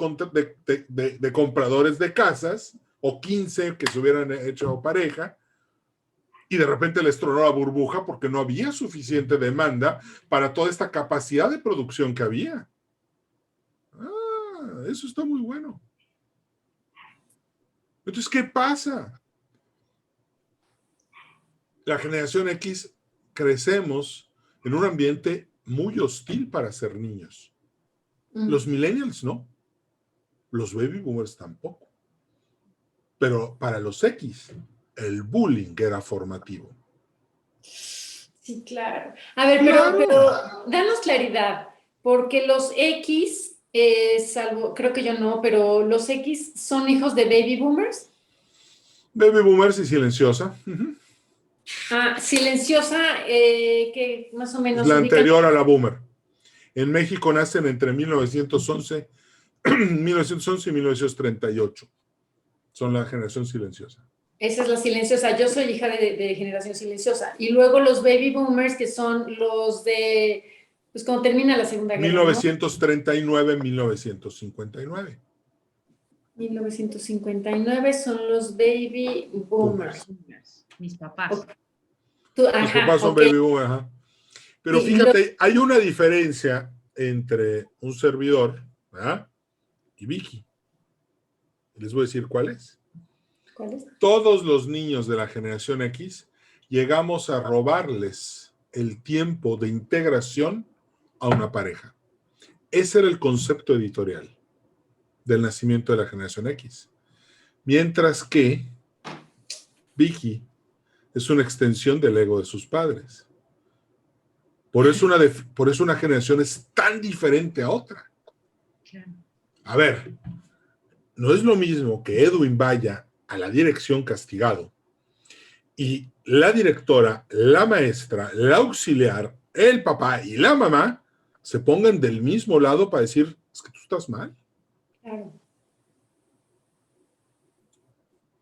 compradores de casas, o 15 que se hubieran hecho pareja, y de repente les tronó la burbuja porque no había suficiente demanda para toda esta capacidad de producción que había. Ah, eso está muy bueno. Entonces, ¿qué pasa? La generación X crecemos en un ambiente muy hostil para ser niños. Los millennials no. Los baby boomers tampoco. Pero para los X, el bullying era formativo. Sí, claro. A ver, pero danos claridad, porque los X, salvo, creo que yo no, pero los X son hijos de baby boomers. Baby boomers y silenciosa. Silenciosa, que más o menos... La anterior a la boomer. En México nacen entre 1911 y 1938. Son la generación silenciosa. Esa es la silenciosa. Yo soy hija de generación silenciosa. Y luego los baby boomers, que son los de, pues cuando termina la Segunda Guerra. 1939, ¿no? 1959. 1959 son los baby boomers. Mis papás. Mis papás son baby boomers, ajá. Pero fíjate, hay una diferencia entre un servidor, ¿verdad?, y Vicky. Les voy a decir cuál es. ¿Cuál es? Todos los niños de la generación X llegamos a robarles el tiempo de integración a una pareja. Ese era el concepto editorial del nacimiento de la generación X. Mientras que Vicky es una extensión del ego de sus padres. Por eso una generación es tan diferente a otra. A ver, no es lo mismo que Edwin vaya a la dirección castigado y la directora, la maestra, la auxiliar, el papá y la mamá se pongan del mismo lado para decir, es que tú estás mal. Claro.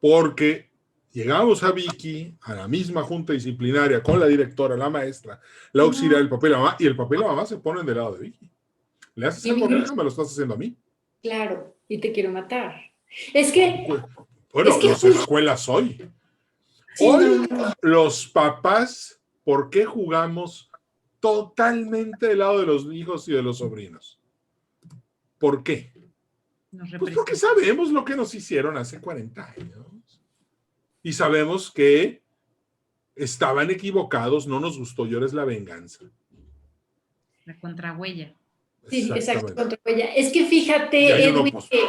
Porque llegamos a Vicky, a la misma junta disciplinaria, con la directora, la maestra, la auxiliar, el papá y la mamá, y el papá y la mamá se ponen del lado de Vicky. ¿Le haces algo real? ¿Me lo estás haciendo a mí? Claro, y te quiero matar. Es que... Bueno, es que las escuelas hoy. Sí, Hoy los papás, ¿por qué jugamos totalmente del lado de los hijos y de los sobrinos? ¿Por qué? Pues porque sabemos lo que nos hicieron hace 40 años. Y sabemos que estaban equivocados, no nos gustó, y ahora es la venganza. La contrahuella. Sí, exacto, contrahuella. Es que fíjate, Edwin, que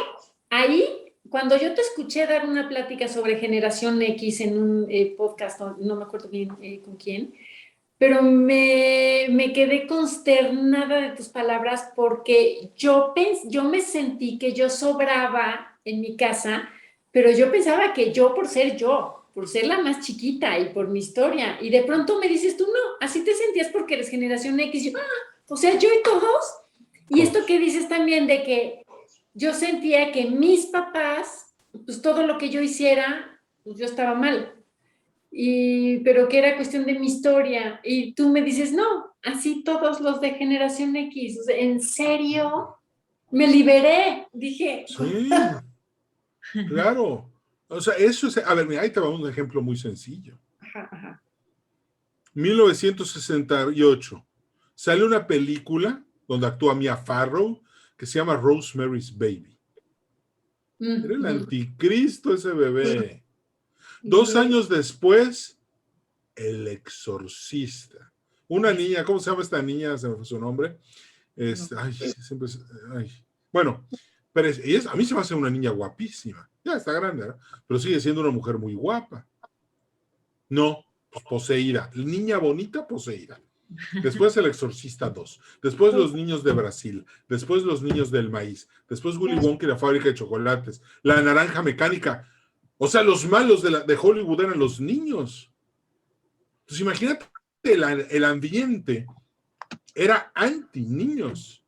ahí, cuando yo te escuché dar una plática sobre generación X en un podcast, no me acuerdo bien con quién, pero me quedé consternada de tus palabras porque yo me sentí que yo sobraba en mi casa, pero yo pensaba que yo, por ser la más chiquita y por mi historia, y de pronto me dices tú, no, así te sentías porque eres generación X, y yo, o sea, yo y todos, y esto que dices también de que yo sentía que mis papás, pues todo lo que yo hiciera, pues yo estaba mal, pero que era cuestión de mi historia, y tú me dices, no, así todos los de generación X, o sea, ¿en serio? Me liberé, dije. Sí. Claro, o sea, eso es, a ver, mira, ahí te va un ejemplo muy sencillo. 1968, sale una película donde actúa Mia Farrow que se llama Rosemary's Baby. Era el anticristo ese bebé. 2 años después, El Exorcista. Una niña, ¿cómo se llama esta niña? Se me fue su nombre. Bueno, pero a mí se me hace una niña guapísima. Ya está grande, ¿verdad? Pero sigue siendo una mujer muy guapa. No, pues poseída. Niña bonita, poseída. Después El Exorcista 2. Después Los Niños de Brasil. Después Los Niños del Maíz. Después Willy Wonka y la Fábrica de Chocolates. La Naranja Mecánica. O sea, los malos de Hollywood eran los niños. Entonces imagínate el ambiente era anti niños.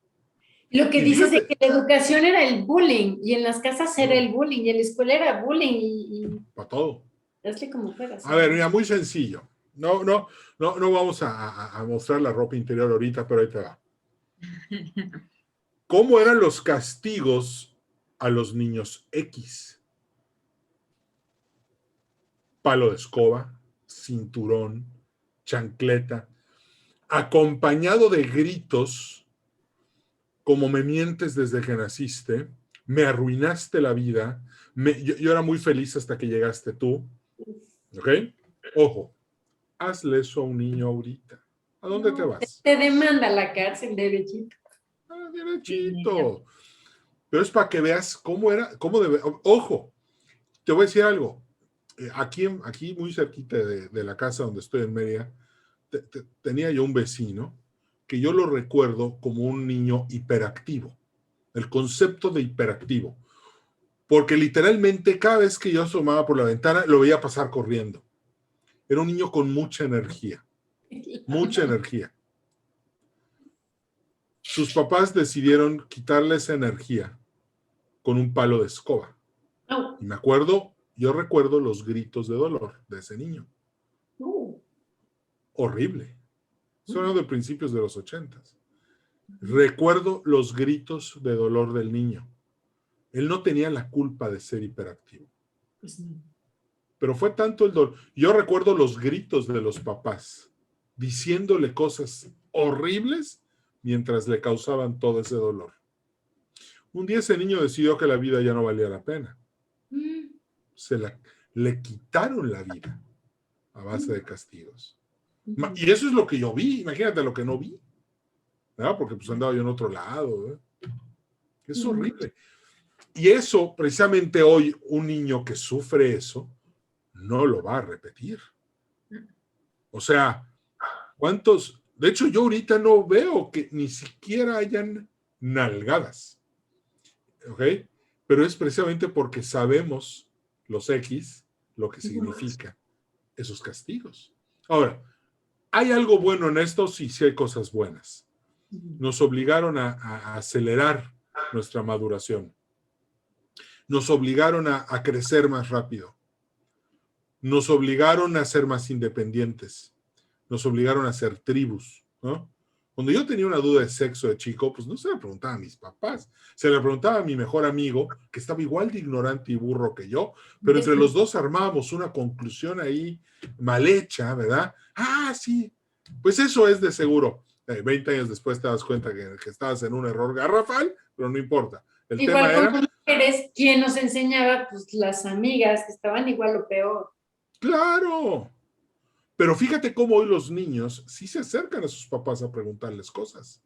Lo que Y dices de fíjate, que la educación era el bullying, y en las casas era el bullying, y en la escuela era bullying, y para todo. hazle como fueras. A ver, mira, muy sencillo. No vamos a mostrar la ropa interior ahorita, pero ahí te va. ¿Cómo eran los castigos a los niños X? Palo de escoba, cinturón, chancleta, acompañado de gritos como me mientes desde que naciste, me arruinaste la vida, yo era muy feliz hasta que llegaste tú, ¿ok? Ojo, hazle eso a un niño ahorita. ¿A dónde te vas? Te demanda la cárcel, derechito. Ah, derechito. Pero es para que veas cómo era, cómo debe. Ojo, te voy a decir algo. Aquí muy cerquita de la casa donde estoy en Mérida, tenía yo un vecino que yo lo recuerdo como un niño hiperactivo. El concepto de hiperactivo. Porque literalmente cada vez que yo asomaba por la ventana lo veía pasar corriendo. Era un niño con mucha energía. Mucha energía. Sus papás decidieron quitarle esa energía con un palo de escoba. No. Y yo recuerdo los gritos de dolor de ese niño. Horrible. Son de principios de los 80s. Recuerdo los gritos de dolor del niño. Él no tenía la culpa de ser hiperactivo. Pues no. Pero fue tanto el dolor. Yo recuerdo los gritos de los papás diciéndole cosas horribles mientras le causaban todo ese dolor. Un día ese niño decidió que la vida ya no valía la pena. Le quitaron la vida a base de castigos. Y eso es lo que yo vi. Imagínate lo que no vi. ¿Verdad? Porque pues andaba yo en otro lado. ¿eh? Es horrible. Y eso, precisamente hoy, un niño que sufre eso, no lo va a repetir. O sea, ¿cuántos? De hecho, yo ahorita no veo que ni siquiera hayan nalgadas. ¿Ok? Pero es precisamente porque sabemos los X, lo que significa esos castigos. Ahora, ¿hay algo bueno en esto? Sí, sí hay cosas buenas. Nos obligaron a acelerar nuestra maduración. Nos obligaron a crecer más rápido. Nos obligaron a ser más independientes. Nos obligaron a ser tribus, ¿no? Cuando yo tenía una duda de sexo de chico, pues no se la preguntaba a mis papás, se la preguntaba a mi mejor amigo, que estaba igual de ignorante y burro que yo, pero entre los dos armábamos una conclusión ahí mal hecha, ¿verdad? Ah, sí, pues eso es de seguro. 20 años después te das cuenta que estabas en un error garrafal, pero no importa. El igual tema con mujeres, ¿quién nos enseñaba? Pues las amigas que estaban igual o peor. ¡Claro! Pero fíjate cómo hoy los niños sí se acercan a sus papás a preguntarles cosas.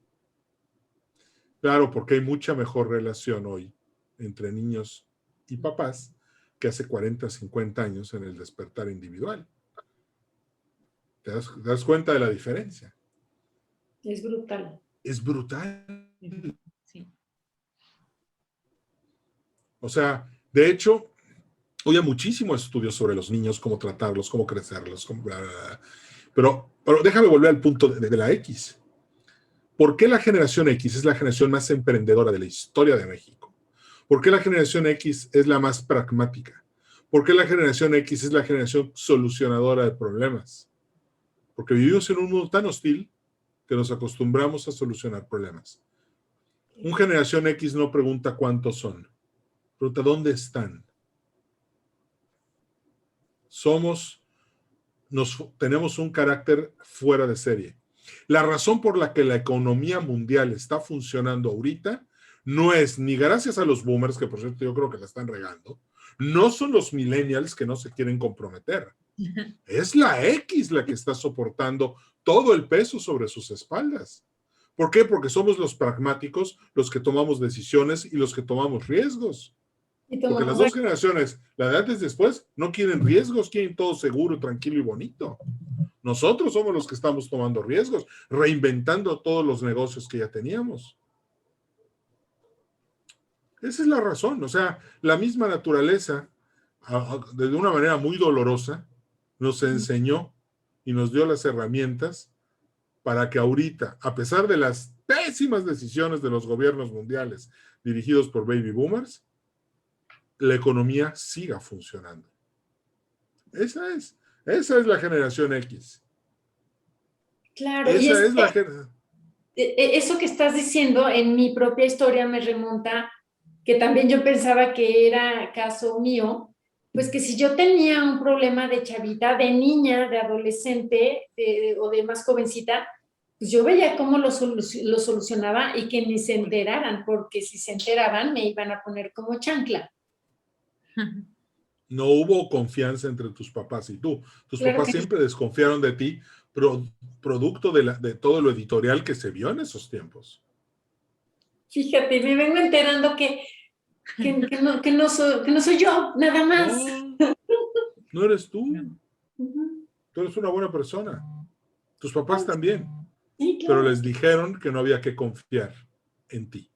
Claro, porque hay mucha mejor relación hoy entre niños y papás que hace 40, 50 años en el despertar individual. ¿Te das cuenta de la diferencia? Es brutal. Es brutal. Sí. O sea, de hecho, hoy hay muchísimos estudios sobre los niños, cómo tratarlos, cómo crecerlos, cómo bla, bla, bla. Pero déjame volver al punto de la X. ¿Por qué la generación X es la generación más emprendedora de la historia de México? ¿Por qué la generación X es la más pragmática? ¿Por qué la generación X es la generación solucionadora de problemas? Porque vivimos en un mundo tan hostil que nos acostumbramos a solucionar problemas. Un generación X no pregunta cuántos son, pregunta dónde están. Tenemos un carácter fuera de serie. La razón por la que la economía mundial está funcionando ahorita no es ni gracias a los boomers, que por cierto yo creo que la están regando, no son los millennials que no se quieren comprometer. Es la X la que está soportando todo el peso sobre sus espaldas. ¿Por qué? Porque somos los pragmáticos los que tomamos decisiones y los que tomamos riesgos. Porque las dos generaciones, la de antes y después, no quieren riesgos, quieren todo seguro, tranquilo y bonito. Nosotros somos los que estamos tomando riesgos, reinventando todos los negocios que ya teníamos. Esa es la razón. O sea, la misma naturaleza, de una manera muy dolorosa, nos enseñó y nos dio las herramientas para que ahorita, a pesar de las pésimas decisiones de los gobiernos mundiales dirigidos por baby boomers, la economía siga funcionando. Esa es la generación X. Claro, Esa es la generación. Eso que estás diciendo en mi propia historia me remonta que también yo pensaba que era caso mío, pues que si yo tenía un problema de chavita, de niña, de adolescente o de más jovencita, pues yo veía cómo lo solucionaba y que ni se enteraran, porque si se enteraban me iban a poner como chancla. No hubo confianza entre tus papás y tú. Tus Claro papás que siempre desconfiaron de ti, producto de todo lo editorial que se vio en esos tiempos. Fíjate, me vengo enterando que no soy yo, nada más. No eres tú. Tú eres una buena persona. Tus papás también. Sí, claro. Pero les dijeron que no había que confiar en ti.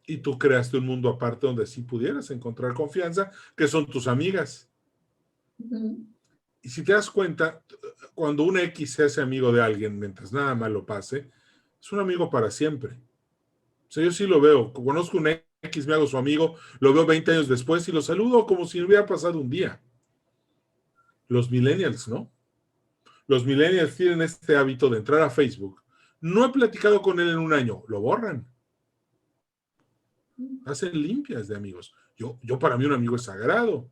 Y tú creaste un mundo aparte donde sí pudieras encontrar confianza, que son tus amigas. Y si te das cuenta, cuando un X se hace amigo de alguien, mientras nada malo pase, es un amigo para siempre. O sea, yo sí lo veo. Conozco un X, me hago su amigo, lo veo 20 años después y lo saludo como si hubiera pasado un día. Los millennials, ¿no? Los millennials tienen este hábito de entrar a Facebook. No he platicado con él en un año, lo borran. Hacen limpias de amigos. Yo para mí un amigo es sagrado.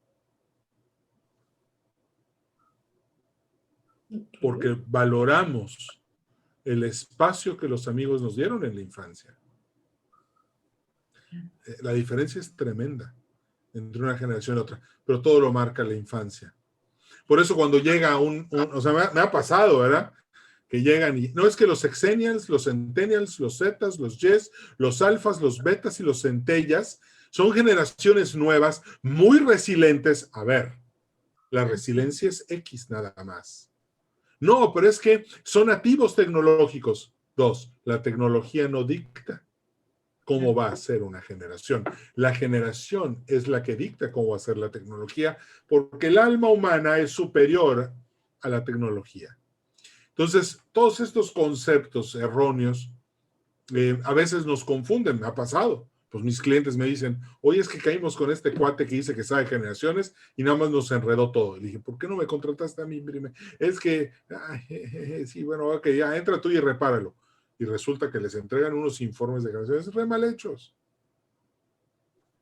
Porque valoramos el espacio que los amigos nos dieron en la infancia. La diferencia es tremenda entre una generación y otra, pero todo lo marca la infancia. Por eso cuando llega o sea, me ha pasado, ¿verdad? Que llegan y, no es que los Xennials, los Centennials, los Zetas, los Ys, los Alfas, los Betas y los Centellas son generaciones nuevas, muy resilientes. A ver, la resiliencia es X nada más. No, pero es que son nativos tecnológicos. 2, la tecnología no dicta cómo va a ser una generación. La generación es la que dicta cómo va a ser la tecnología, porque el alma humana es superior a la tecnología. Entonces, todos estos conceptos erróneos a veces nos confunden, me ha pasado. Pues mis clientes me dicen, oye, es que caímos con este cuate que dice que sabe generaciones y nada más nos enredó todo. Le dije, ¿por qué no me contrataste a mí? Es que, sí, bueno, ok, ya, entra tú y repáralo. Y resulta que les entregan unos informes de generaciones re mal hechos.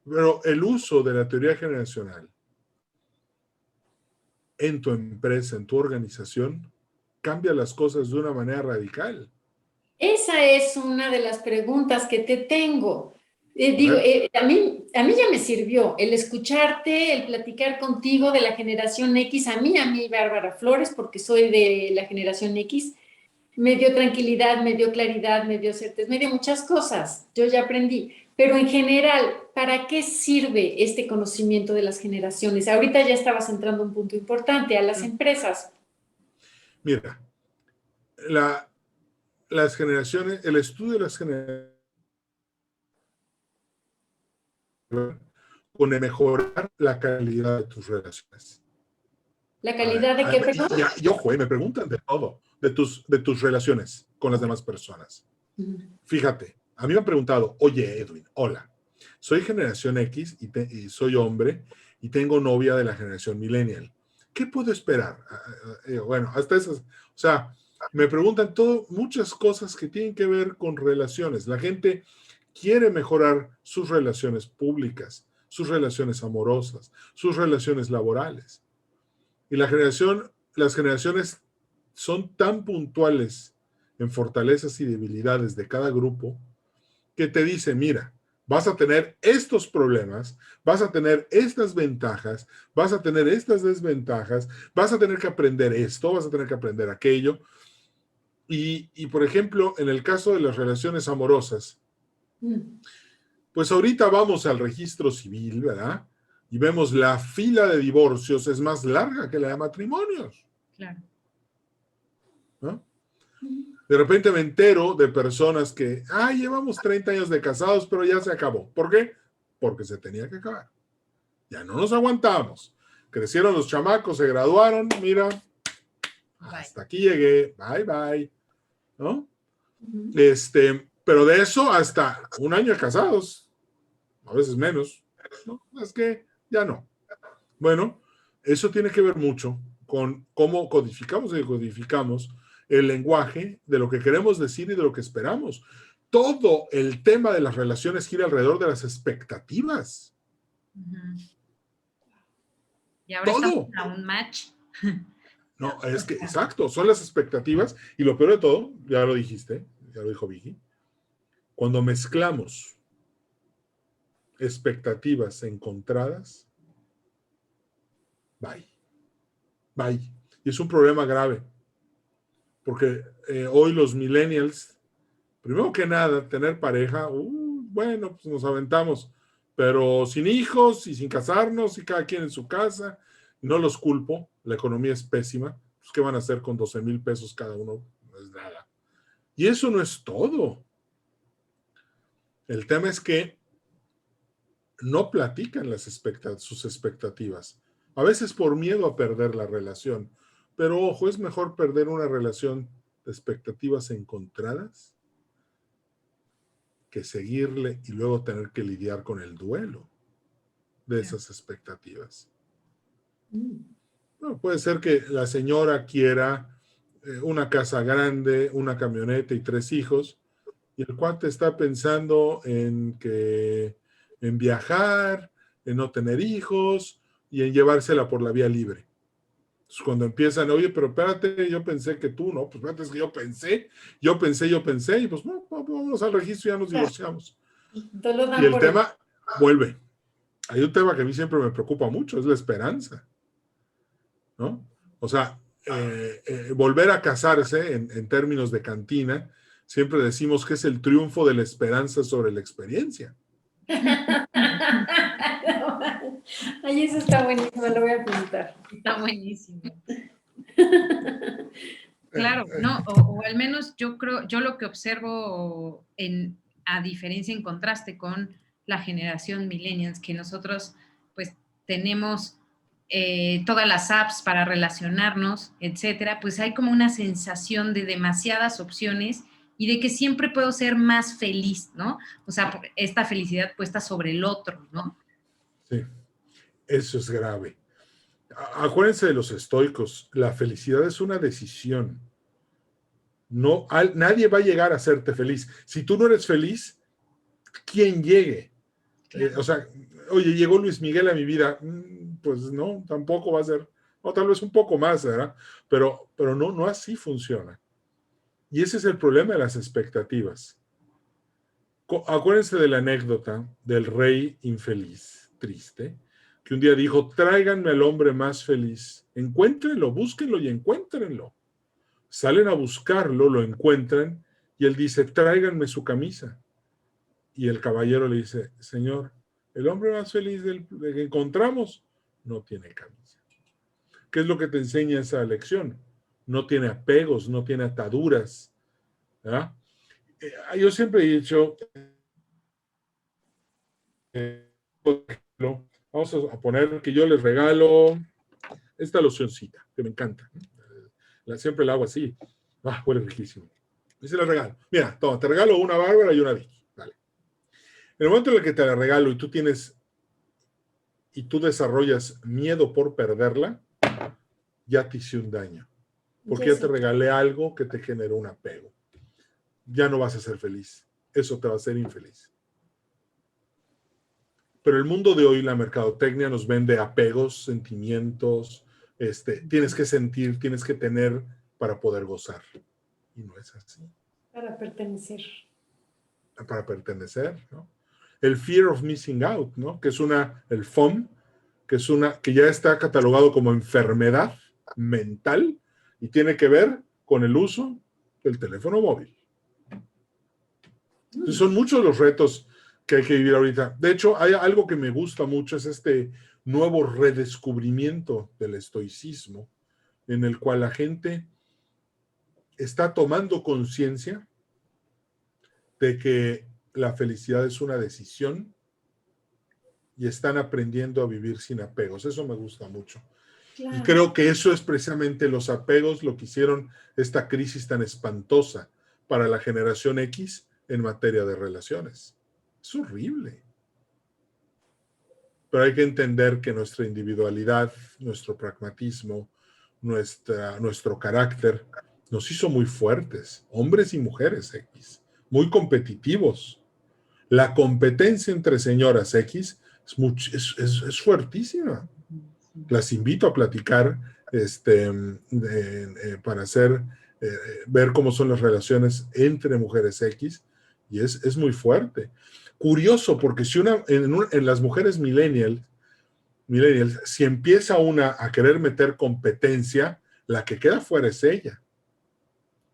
Pero el uso de la teoría generacional en tu empresa, en tu organización, cambia las cosas de una manera radical. Esa es una de las preguntas que te tengo. A mí ya me sirvió el escucharte, el platicar contigo de la generación X, a mí, Bárbara Flores, porque soy de la generación X, me dio tranquilidad, me dio claridad, me dio certeza, me dio muchas cosas, yo ya aprendí. Pero en general, ¿para qué sirve este conocimiento de las generaciones? Ahorita ya estabas entrando a un punto importante, a las empresas. Mira, las generaciones, el estudio de las generaciones con mejorar la calidad de tus relaciones. ¿La calidad de qué, perdón? Y ojo, me preguntan de todo, de tus relaciones con las demás personas. Fíjate, a mí me han preguntado, oye, Edwin, hola, soy generación X y soy hombre y tengo novia de la generación millennial. ¿Qué puedo esperar? Bueno, hasta esas, o sea, me preguntan muchas cosas que tienen que ver con relaciones. La gente quiere mejorar sus relaciones públicas, sus relaciones amorosas, sus relaciones laborales. Y las generaciones son tan puntuales en fortalezas y debilidades de cada grupo que te dicen, mira, vas a tener estos problemas, vas a tener estas ventajas, vas a tener estas desventajas, vas a tener que aprender esto, vas a tener que aprender aquello. Y por ejemplo, en el caso de las relaciones amorosas, pues ahorita vamos al registro civil, ¿verdad? Y vemos la fila de divorcios es más larga que la de matrimonios. Claro. ¿No? De repente me entero de personas que, llevamos 30 años de casados, pero ya se acabó. ¿Por qué? Porque se tenía que acabar. Ya no nos aguantamos. Crecieron los chamacos, se graduaron, mira, hasta aquí llegué, bye, bye, ¿no? Ujú. Pero de eso hasta un año de casados, a veces menos, ¿no? Es que ya no. Bueno, eso tiene que ver mucho con cómo codificamos y decodificamos el lenguaje de lo que queremos decir y de lo que esperamos. Todo el tema de las relaciones gira alrededor de las expectativas. Ujú. Y ahora estamos Todo. a un match. No, es que, exacto, son las expectativas. Y lo peor de todo, ya lo dijiste, ya lo dijo Vicky, cuando mezclamos expectativas encontradas, bye, bye. Y es un problema grave, porque hoy los millennials, primero que nada, tener pareja, bueno, pues nos aventamos, pero sin hijos y sin casarnos y cada quien en su casa, no los culpo, la economía es pésima, pues ¿qué van a hacer con 12,000 pesos cada uno? No es nada. Y eso no es todo. El tema es que no platican sus expectativas, a veces por miedo a perder la relación, pero ojo, es mejor perder una relación de expectativas encontradas que seguirle y luego tener que lidiar con el duelo de esas expectativas. Bueno, puede ser que la señora quiera una casa grande, una camioneta y 3 hijos, y el cuate está pensando en viajar, en no tener hijos y en llevársela por la vía libre. Entonces, cuando empiezan, oye, pero espérate, yo pensé que tú, no, pues espérate, es que yo pensé, y pues no, vámonos al registro y ya nos divorciamos. Todo Y da el por tema vuelve. Hay un tema que a mí siempre me preocupa mucho, es la esperanza, ¿no? O sea, volver a casarse en términos de cantina, siempre decimos que es el triunfo de la esperanza sobre la experiencia. Ay, eso está buenísimo, lo voy a apuntar. Está buenísimo. Claro, no, o al menos yo creo, yo lo que observo a diferencia, en contraste con la generación millennials, que nosotros pues tenemos todas las apps para relacionarnos, etcétera, pues hay como una sensación de demasiadas opciones y de que siempre puedo ser más feliz, ¿no? O sea, esta felicidad puesta sobre el otro, ¿no? Sí, eso es grave. Acuérdense de los estoicos, la felicidad es una decisión. No, nadie va a llegar a hacerte feliz. Si tú no eres feliz, ¿quién llegue? Claro. O sea, oye, llegó Luis Miguel a mi vida, pues no, tampoco va a ser, o tal vez un poco más, ¿verdad? Pero no así funciona. Y ese es el problema de las expectativas. Acuérdense de la anécdota del rey infeliz, triste, que un día dijo, tráiganme al hombre más feliz, encuéntrenlo, búsquenlo y encuéntrenlo. Salen a buscarlo, lo encuentran, y él dice, tráiganme su camisa. Y el caballero le dice, señor, el hombre más feliz del que encontramos no tiene camisa. ¿Qué es lo que te enseña esa lección? No tiene apegos, no tiene ataduras. ¿Verdad? Yo siempre he dicho, por ejemplo, vamos a poner que yo les regalo esta locioncita, que me encanta. Siempre la hago así. Huele riquísimo. Y se la regalo. Mira, toma, te regalo una Bárbara y una Vicky. Vale. En el momento en el que te la regalo y tú desarrollas miedo por perderla, ya te hice un daño. Porque ya te regalé algo que te generó un apego. Ya no vas a ser feliz. Eso te va a hacer infeliz. Pero el mundo de hoy, la mercadotecnia nos vende apegos, sentimientos, tienes que sentir, tienes que tener para poder gozar. Y no es así. Para pertenecer. Para pertenecer, ¿no? El fear of missing out, ¿no? Que es el FOM, que ya está catalogado como enfermedad mental y tiene que ver con el uso del teléfono móvil. Entonces, son muchos los retos que hay que vivir ahorita. De hecho, hay algo que me gusta mucho, es este nuevo redescubrimiento del estoicismo, en el cual la gente está tomando conciencia de que la felicidad es una decisión y están aprendiendo a vivir sin apegos. Eso me gusta mucho. Claro. Y creo que eso es precisamente los apegos, lo que hicieron esta crisis tan espantosa para la generación X en materia de relaciones. Es horrible. Pero hay que entender que nuestra individualidad, nuestro pragmatismo, nuestro carácter nos hizo muy fuertes, hombres y mujeres X, muy competitivos. La competencia entre señoras X es fuertísima. Las invito a platicar para ver cómo son las relaciones entre mujeres X, y es muy fuerte. Curioso, porque si en las mujeres millennials, si empieza una a querer meter competencia, la que queda fuera es ella.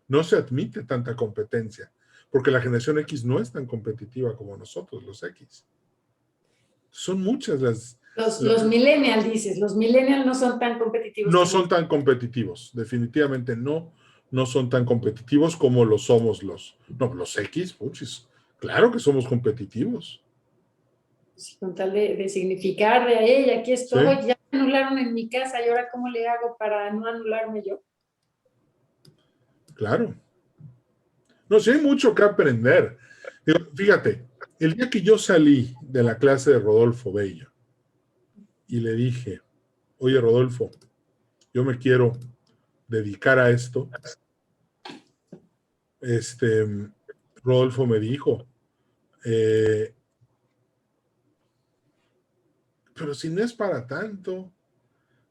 No se admite tanta competencia, porque la generación X no es tan competitiva como nosotros, los X. Son muchas Los millennials, dices, los millennials no son tan competitivos. No son tan competitivos, definitivamente no son tan competitivos como lo somos los X, puchis. Claro que somos competitivos. Sí, con tal de significar de ahí, aquí estoy, Sí. ya me anularon en mi casa, y ahora ¿cómo le hago para no anularme yo? Claro. No, sí hay mucho que aprender. Fíjate, el día que yo salí de la clase de Rodolfo Bello y le dije, oye Rodolfo, yo me quiero dedicar a esto, Rodolfo me dijo, pero si no es para tanto.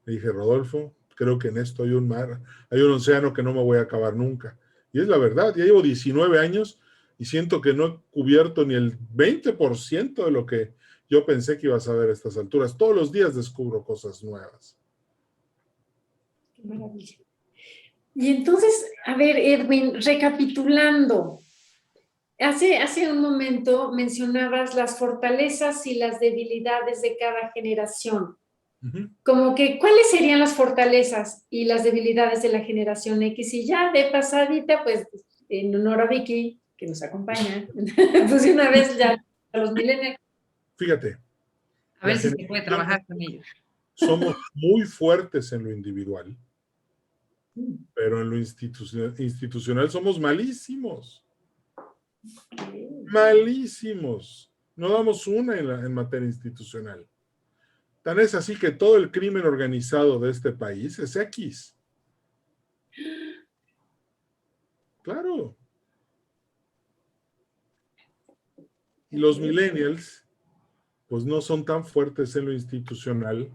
Le dije, Rodolfo, creo que en esto hay un océano que no me voy a acabar nunca. Y es la verdad, ya llevo 19 años y siento que no he cubierto ni el 20% de lo que yo pensé que iba a saber a estas alturas. Todos los días descubro cosas nuevas. Qué maravilla. Y entonces, a ver, Edwin, recapitulando, hace un momento mencionabas las fortalezas y las debilidades de cada generación. Uh-huh. Como que, ¿cuáles serían las fortalezas y las debilidades de la generación X? Y ya de pasadita, pues, en honor a Vicky, que nos acompaña, pues de una vez ya a los millennials. Fíjate. A ver si se puede trabajar con ellos. Somos muy fuertes en lo individual, pero en lo institucional somos malísimos. Malísimos. No damos una en materia institucional. Tan es así que todo el crimen organizado de este país es X. Claro. Y los millennials, pues no son tan fuertes en lo institucional,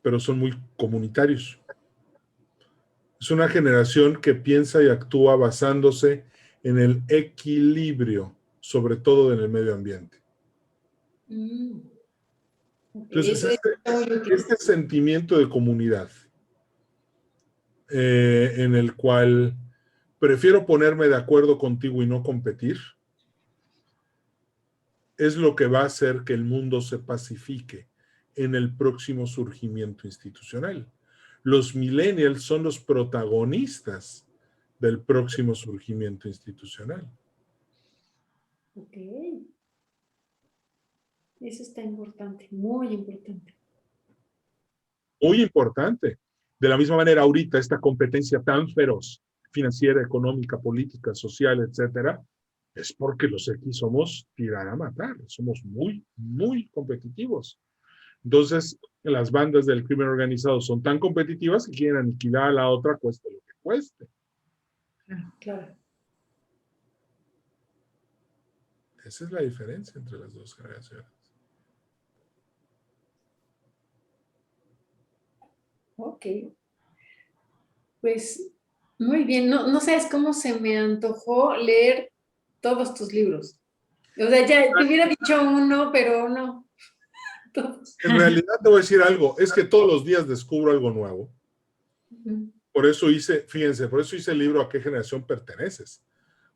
pero son muy comunitarios. Es una generación que piensa y actúa basándose en el equilibrio, sobre todo en el medio ambiente. Entonces, este sentimiento de comunidad, en el cual prefiero ponerme de acuerdo contigo y no competir, es lo que va a hacer que el mundo se pacifique en el próximo surgimiento institucional. Los millennials son los protagonistas del próximo surgimiento institucional. Ok. Eso está importante, muy importante. Muy importante. De la misma manera, ahorita esta competencia tan feroz, financiera, económica, política, social, etcétera, es porque los X somos tirar a matar, somos muy, muy competitivos. Entonces, las bandas del crimen organizado son tan competitivas que quieren aniquilar a la otra, cueste lo que cueste. Claro. Esa es la diferencia entre las dos generaciones. Ok. Pues, muy bien. No sabes cómo se me antojó leer todos tus libros. O sea, ya te hubiera dicho uno, pero no. Todos. En realidad te voy a decir algo, es que todos los días descubro algo nuevo. Por eso hice el libro ¿A qué generación perteneces?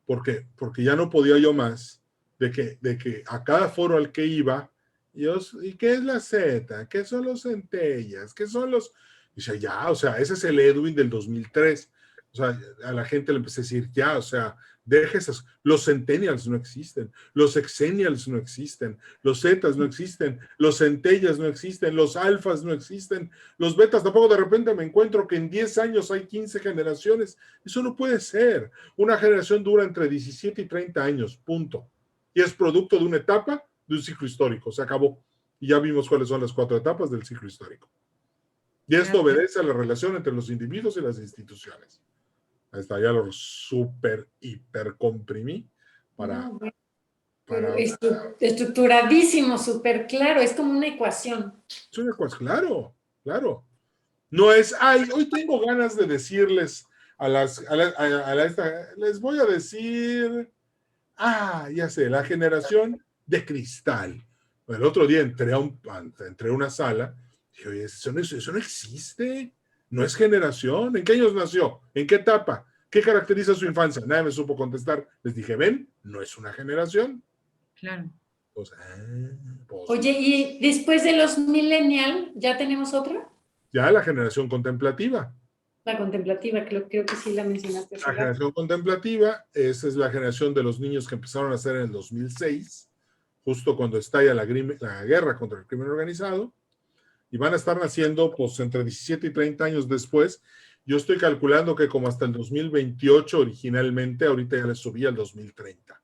Porque ya no podía yo más de que a cada foro al que iba, ¿y qué es la Z? ¿Qué son los centellas? ¿Qué son los...? Dice, ya, o sea, ese es el Edwin del 2003. O sea, a la gente le empecé a decir, ya, o sea, deja esas. Los centennials no existen, los exennials no existen, los zetas no existen, los centellas no existen, los alfas no existen, los betas tampoco. De repente me encuentro que en 10 años hay 15 generaciones. Eso no puede ser. Una generación dura entre 17 y 30 años, punto. Y es producto de una etapa de un ciclo histórico. Se acabó. Y ya vimos cuáles son las 4 etapas del ciclo histórico. Y esto obedece a la relación entre los individuos y las instituciones. Ahí está, ya lo súper, hiper comprimí para... Estructuradísimo, súper claro, es como una ecuación. Es una ecuación, claro, claro. No es, hoy tengo ganas de decirles les voy a decir, ya sé, la generación de cristal. El otro día entré a una sala y dije, oye, eso no existe. No es generación. ¿En qué años nació? ¿En qué etapa? ¿Qué caracteriza su infancia? Nadie me supo contestar. Les dije, ven, no es una generación. Claro. Pues, Oye, ¿y después de los millennial ya tenemos otra? Ya la generación contemplativa. La contemplativa, creo que sí la mencionaste. La generación contemplativa, esa es la generación de los niños que empezaron a nacer en el 2006, justo cuando estalla la guerra contra el crimen organizado. Y van a estar naciendo pues entre 17 y 30 años después. Yo estoy calculando que como hasta el 2028 originalmente, ahorita ya les subí al 2030.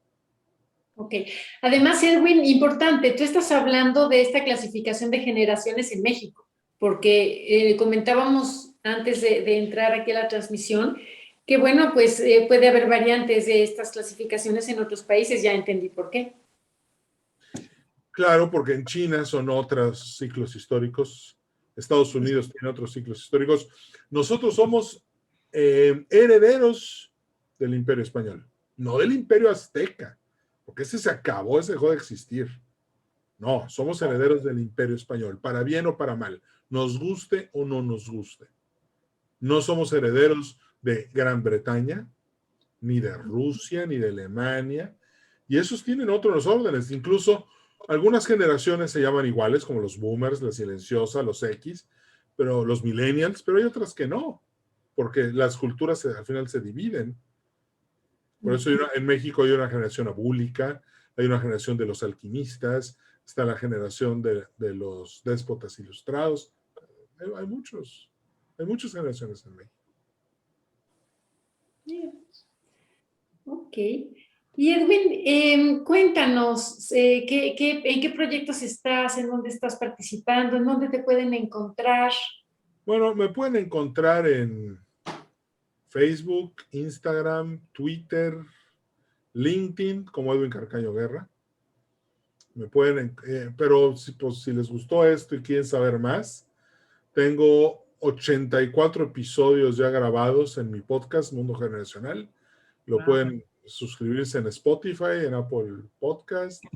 Ok. Además, Edwin, importante, tú estás hablando de esta clasificación de generaciones en México, porque comentábamos antes de entrar aquí a la transmisión que, bueno, pues puede haber variantes de estas clasificaciones en otros países, ya entendí por qué. Claro, porque en China son otros ciclos históricos, Estados Unidos tiene otros ciclos históricos. Nosotros somos herederos del Imperio Español, no del Imperio Azteca, porque ese se acabó, ese dejó de existir. No, somos herederos del Imperio Español, para bien o para mal, nos guste o no nos guste. No somos herederos de Gran Bretaña, ni de Rusia, ni de Alemania, y esos tienen otros órdenes, incluso. Algunas generaciones se llaman iguales, como los boomers, la silenciosa, los X, pero los millennials, pero hay otras que no, porque las culturas al final se dividen. Por eso en México hay una generación abúlica, hay una generación de los alquimistas, está la generación de los déspotas ilustrados. Hay muchas generaciones en México. Ok. Y Edwin, cuéntanos, en qué proyectos estás, en dónde estás participando, en dónde te pueden encontrar. Bueno, me pueden encontrar en Facebook, Instagram, Twitter, LinkedIn, como Edwin Carcaño Guerra. Me pueden, pero si les gustó esto y quieren saber más, tengo 84 episodios ya grabados en mi podcast Mundo Generacional. Lo pueden suscribirse en Spotify, en Apple Podcast, se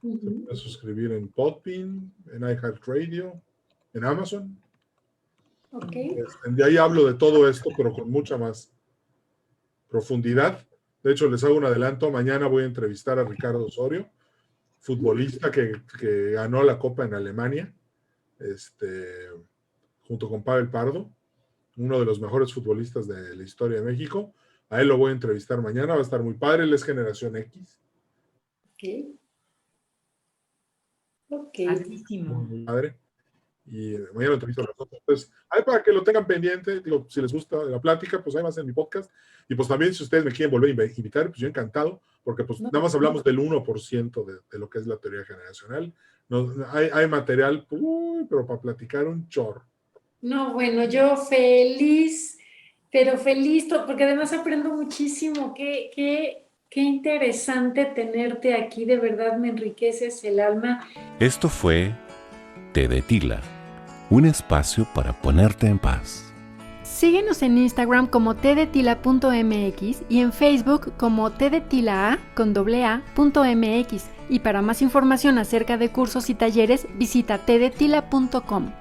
pueden suscribir en Podbean, en iHeartRadio, en Amazon. Okay. De ahí hablo de todo esto, pero con mucha más profundidad. De hecho, les hago un adelanto. Mañana voy a entrevistar a Ricardo Osorio, futbolista que ganó la Copa en Alemania, junto con Pavel Pardo, uno de los mejores futbolistas de la historia de México. A él lo voy a entrevistar mañana, va a estar muy padre, él es generación X. Ok. Muy padre. Y mañana lo entrevisto a las otras. Entonces, ahí para que lo tengan pendiente, digo, si les gusta la plática, pues ahí más en mi podcast. Y pues también si ustedes me quieren volver a invitar, pues yo encantado, porque pues nada más hablamos del 1% de lo que es la teoría generacional. No, hay material, pero para platicar un chorro. No, bueno, yo feliz, pero feliz, porque además aprendo muchísimo. Qué interesante tenerte aquí, de verdad me enriqueces el alma. Esto fue Té de Tila, un espacio para ponerte en paz. Síguenos en Instagram como tdetila.mx y en Facebook como tdetila.mx. Y para más información acerca de cursos y talleres, visita tdetila.com.